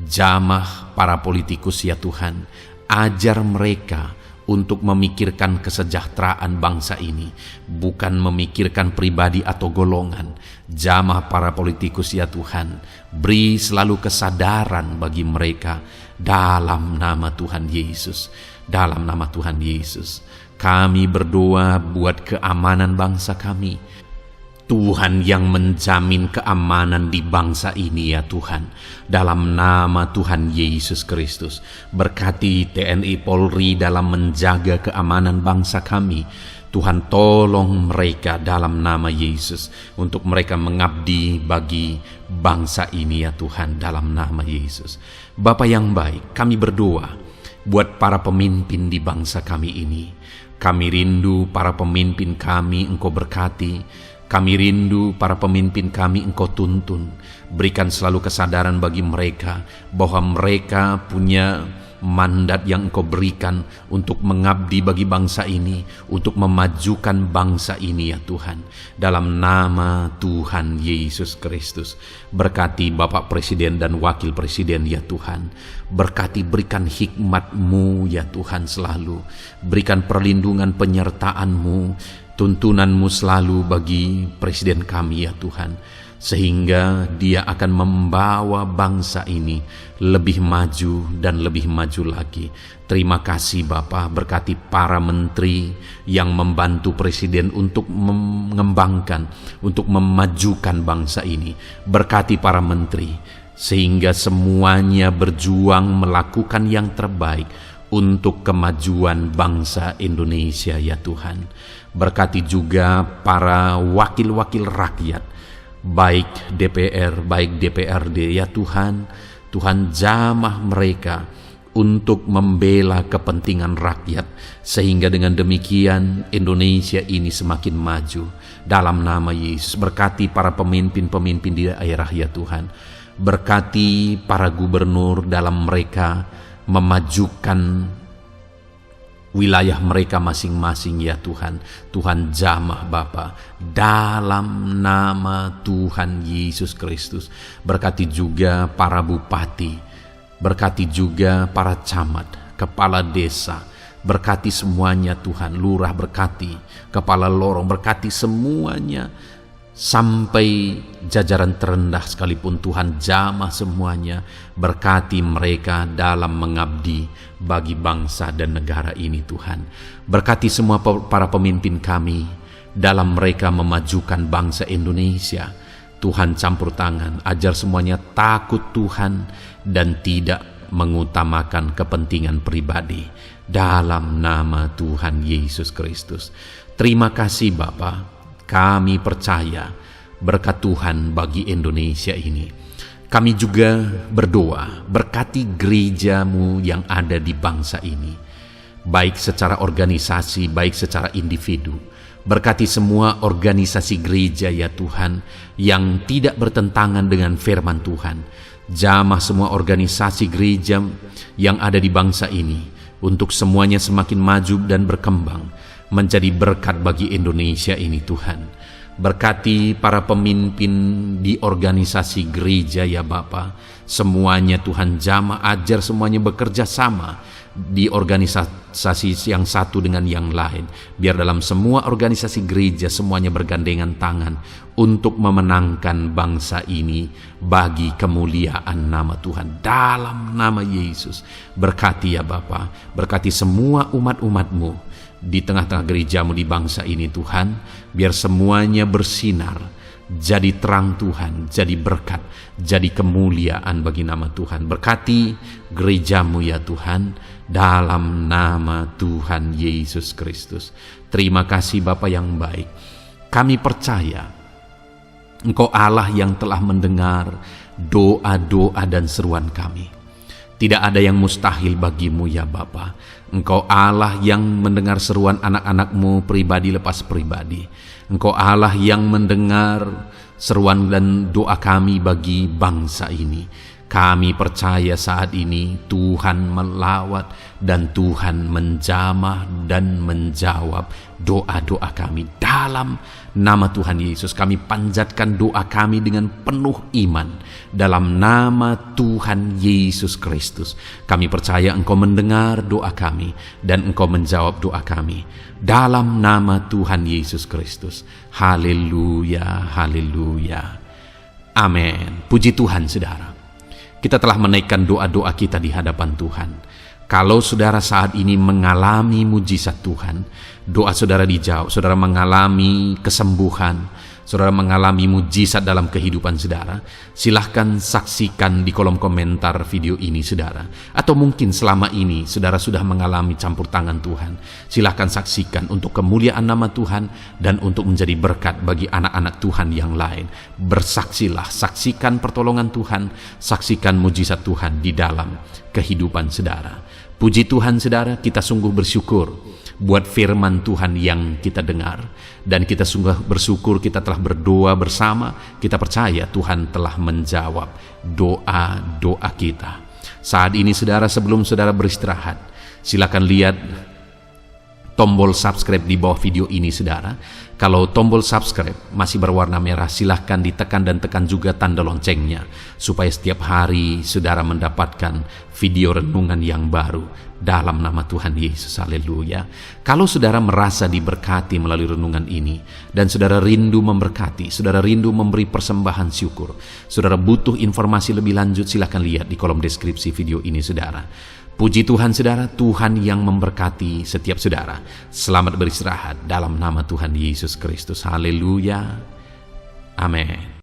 Jamah para politikus ya Tuhan, ajar mereka untuk memikirkan kesejahteraan bangsa ini, bukan memikirkan pribadi atau golongan. Jamah para politikus ya Tuhan, beri selalu kesadaran bagi mereka dalam nama Tuhan Yesus. Dalam nama Tuhan Yesus, kami berdoa buat keamanan bangsa kami. Tuhan yang menjamin keamanan di bangsa ini ya Tuhan. Dalam nama Tuhan Yesus Kristus, berkati TNI Polri dalam menjaga keamanan bangsa kami. Tuhan tolong mereka dalam nama Yesus, untuk mereka mengabdi bagi bangsa ini ya Tuhan, dalam nama Yesus. Bapa yang baik, kami berdoa buat para pemimpin di bangsa kami ini. Kami rindu para pemimpin kami Engkau berkati. Kami rindu para pemimpin kami Engkau tuntun. Berikan selalu kesadaran bagi mereka bahwa mereka punya mandat yang Engkau berikan untuk mengabdi bagi bangsa ini, untuk memajukan bangsa ini ya Tuhan. Dalam nama Tuhan Yesus Kristus, berkati Bapak Presiden dan Wakil Presiden ya Tuhan. Berkati, berikan hikmat-Mu ya Tuhan selalu. Berikan perlindungan penyertaan-Mu, tuntunan-Mu selalu bagi Presiden kami ya Tuhan, sehingga dia akan membawa bangsa ini lebih maju dan lebih maju lagi. Terima kasih Bapa, berkati para menteri yang membantu Presiden untuk mengembangkan, untuk memajukan bangsa ini. Berkati para menteri, sehingga semuanya berjuang melakukan yang terbaik untuk kemajuan bangsa Indonesia ya Tuhan. Berkati juga para wakil-wakil rakyat, baik DPR, baik DPRD ya Tuhan. Tuhan jamah mereka untuk membela kepentingan rakyat, sehingga dengan demikian Indonesia ini semakin maju. Dalam nama Yesus, berkati para pemimpin-pemimpin di daerah ya Tuhan. Berkati para gubernur dalam mereka memajukan wilayah mereka masing-masing ya Tuhan. Tuhan jamah Bapa, dalam nama Tuhan Yesus Kristus. Berkati juga para bupati, berkati juga para camat, kepala desa, berkati semuanya Tuhan. Lurah berkati, kepala lorong berkati semuanya, sampai jajaran terendah sekalipun Tuhan jamah semuanya. Berkati mereka dalam mengabdi bagi bangsa dan negara ini Tuhan. Berkati semua para pemimpin kami dalam mereka memajukan bangsa Indonesia. Tuhan campur tangan, ajar semuanya takut Tuhan dan tidak mengutamakan kepentingan pribadi. Dalam nama Tuhan Yesus Kristus. Terima kasih Bapa. Kami percaya berkat Tuhan bagi Indonesia ini. Kami juga berdoa, berkati gereja-Mu yang ada di bangsa ini, baik secara organisasi, baik secara individu. Berkati semua organisasi gereja ya Tuhan, yang tidak bertentangan dengan firman Tuhan. Jamah semua organisasi gereja yang ada di bangsa ini, untuk semuanya semakin maju dan berkembang, menjadi berkat bagi Indonesia ini Tuhan. Berkati para pemimpin di organisasi gereja ya Bapa. Semuanya Tuhan jamah, ajar semuanya bekerja sama di organisasi yang satu dengan yang lain. Biar dalam semua organisasi gereja semuanya bergandengan tangan untuk memenangkan bangsa ini bagi kemuliaan nama Tuhan. Dalam nama Yesus, berkati ya Bapa. Berkati semua umat-umat-Mu di tengah-tengah gereja-Mu di bangsa ini Tuhan. Biar semuanya bersinar, jadi terang Tuhan, jadi berkat, jadi kemuliaan bagi nama Tuhan. Berkati gereja-Mu ya Tuhan, dalam nama Tuhan Yesus Kristus. Terima kasih Bapa yang baik. Kami percaya Engkau Allah yang telah mendengar doa-doa dan seruan kami. Tidak ada yang mustahil bagi-Mu ya Bapa. Engkau Allah yang mendengar seruan anak-anak-Mu pribadi lepas pribadi. Engkau Allah yang mendengar seruan dan doa kami bagi bangsa ini. Kami percaya saat ini Tuhan melawat dan Tuhan menjamah dan menjawab doa-doa kami. Dalam nama Tuhan Yesus kami panjatkan doa kami dengan penuh iman. Dalam nama Tuhan Yesus Kristus kami percaya Engkau mendengar doa kami dan Engkau menjawab doa kami. Dalam nama Tuhan Yesus Kristus. Haleluya, haleluya. Amin. Puji Tuhan saudara. Kita telah menaikkan doa-doa kita di hadapan Tuhan. Kalau saudara saat ini mengalami mujizat Tuhan, doa saudara dijawab, saudara mengalami kesembuhan, saudara mengalami mujizat dalam kehidupan saudara, silahkan saksikan di kolom komentar video ini saudara. Atau mungkin selama ini saudara sudah mengalami campur tangan Tuhan, silahkan saksikan untuk kemuliaan nama Tuhan dan untuk menjadi berkat bagi anak-anak Tuhan yang lain. Bersaksilah, saksikan pertolongan Tuhan, saksikan mujizat Tuhan di dalam kehidupan saudara. Puji Tuhan saudara, kita sungguh bersyukur buat firman Tuhan yang kita dengar. Dan kita sungguh bersyukur kita telah berdoa bersama. Kita percaya Tuhan telah menjawab doa-doa kita. Saat ini saudara, sebelum saudara beristirahat, silakan lihat tombol subscribe di bawah video ini saudara. Kalau tombol subscribe masih berwarna merah, silahkan ditekan dan tekan juga tanda loncengnya, supaya setiap hari saudara mendapatkan video renungan yang baru dalam nama Tuhan Yesus. Haleluya. Kalau saudara merasa diberkati melalui renungan ini, dan saudara rindu memberkati, saudara rindu memberi persembahan syukur, saudara butuh informasi lebih lanjut, silahkan lihat di kolom deskripsi video ini saudara. Puji Tuhan saudara, Tuhan yang memberkati setiap saudara. Selamat beristirahat dalam nama Tuhan Yesus Kristus. Haleluya. Amin.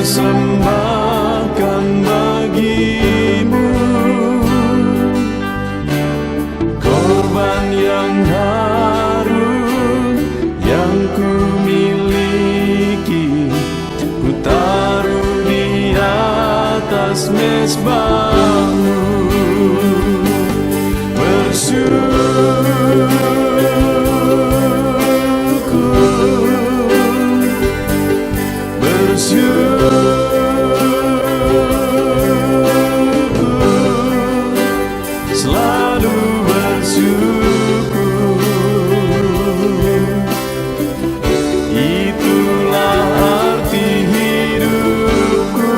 Persembahkan bagimu korban yang harum yang ku miliki, ku taruh di atas mezbahmu. Selalu bersyukur, itulah arti hidupku.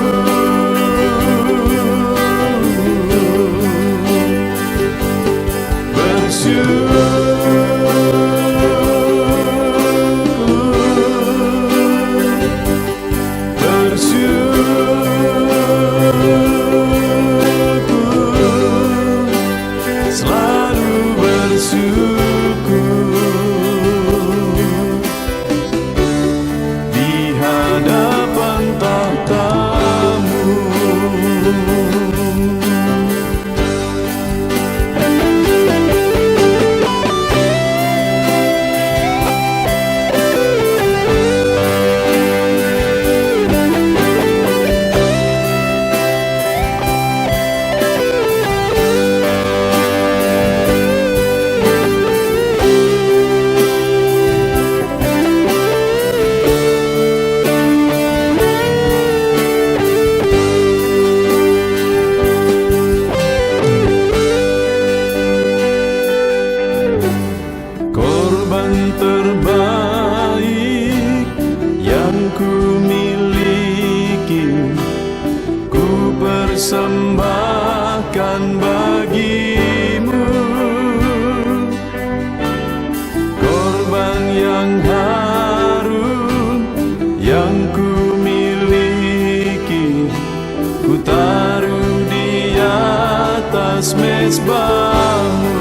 persembahkan bagimu korban yang harum yang ku miliki, ku taruh di atas mezbahmu.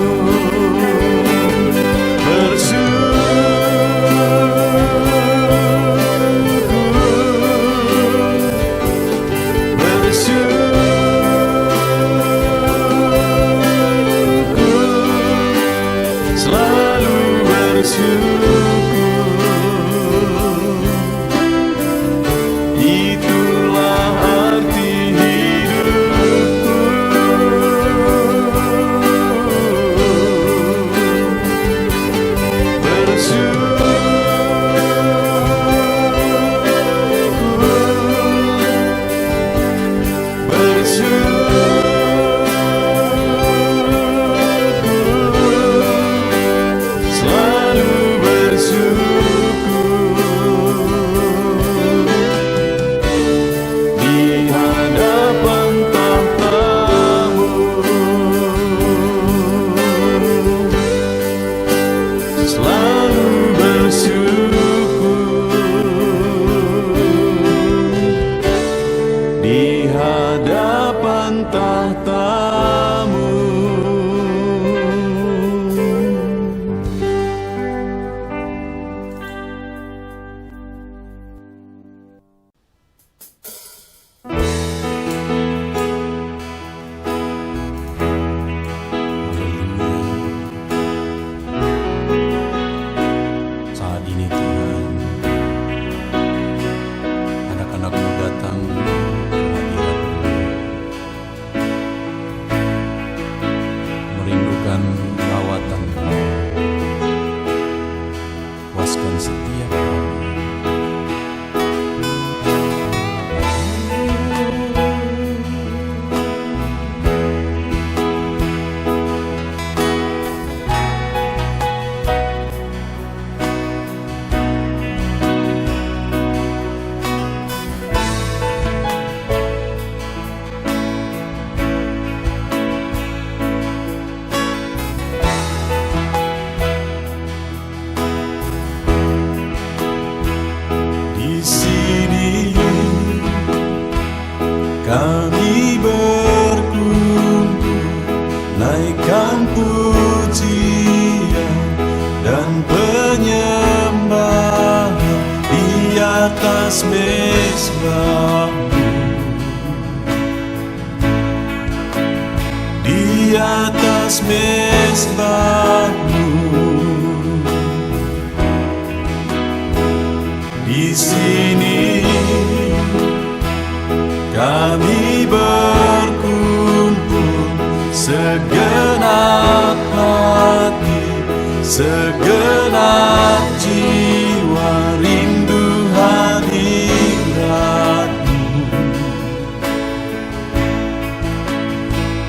tahtamu. Saat ini Tuhan, anak-anak-Mu datang ke hadirat-Mu, merindukan lawatan-Mu. Puaskan setiap kami. Di sini kami berkumpul, naikkan pujian dan penyembahan di atas mezbah-Mu, di atas mezbah-Mu. Di sini kami berkumpul, segenap hati, segenap jiwa rindu hadirat-Mu.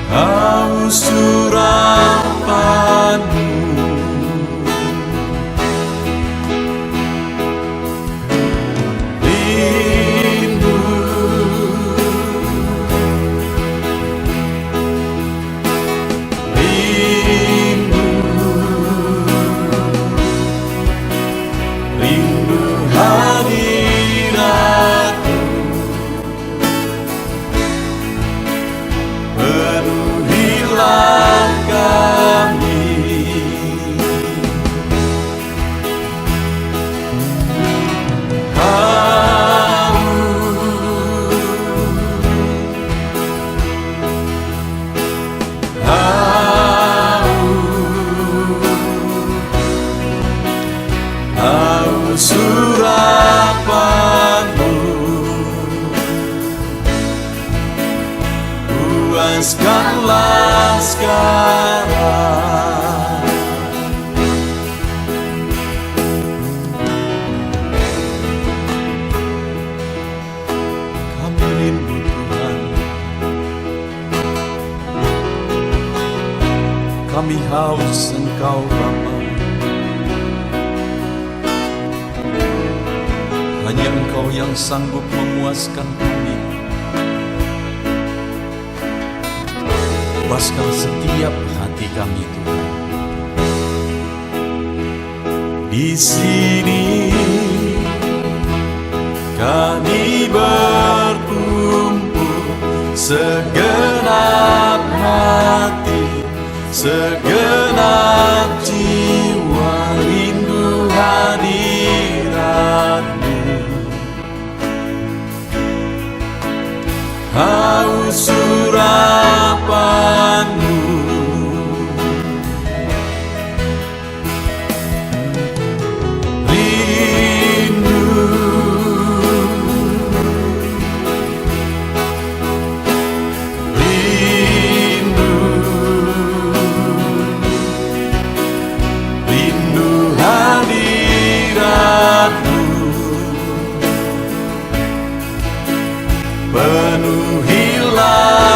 Haus urapan-Mu, rindu hadirat-Mu. Penuhilah kami. Haus urapan-Mu, puaskanlah sekarang. Kami rindu Tuhan, kami haus Engkau Bapa. Hanya Engkau yang sanggup memuaskan kami. Puaskan setiap hati kami Tuhan. Di sini kami berkumpul, segenap hati, segenap jiwa rindu hadirat-Mu. Haus urapan-Mu, rindu, rindu, rindu hadirat-Mu. Penuhilah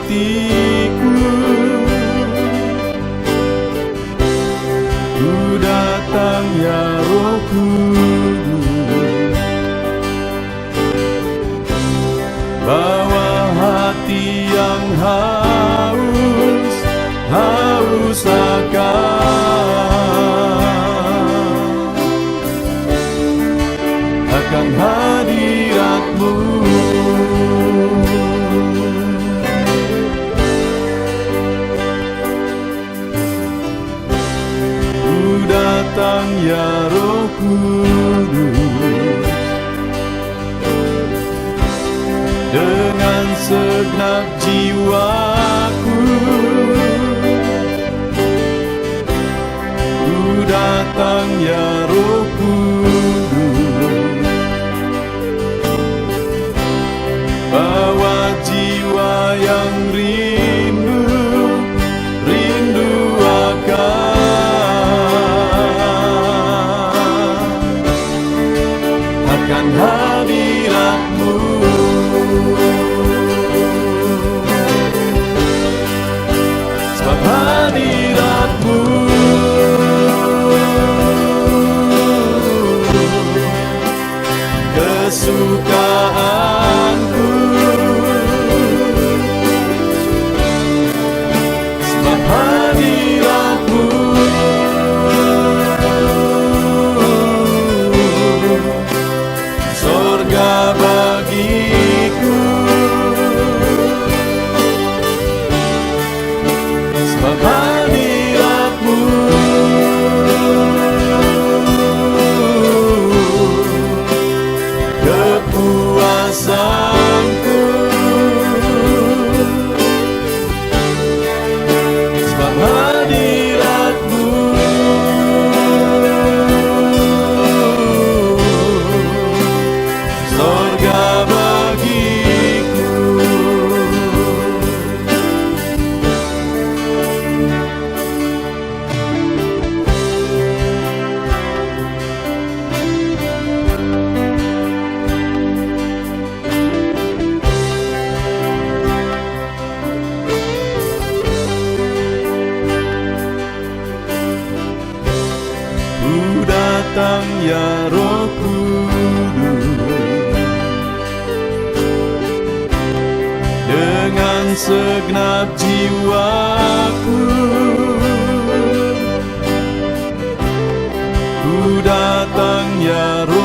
hatiku. Ku datang ya Roh Kudus, bawa hati yang haus akan hadirat-Mu. Ku datang ya Roh Kudus, dengan segenap jiwaku. Ku datang ya Roh Kudus, bawa jiwa yang rindu akan hadirat-Mu. Sebab hadirat-Mu kesukaanku. Sebab hadirat-Mu sorga bagiku. Sebab hadirat-Mu kepuasanku. Sebab hadirat-Mu sorga bagiku. Ku datang ya Roh Kudus, dengan segenap jiwaku. Ku datang ya Roh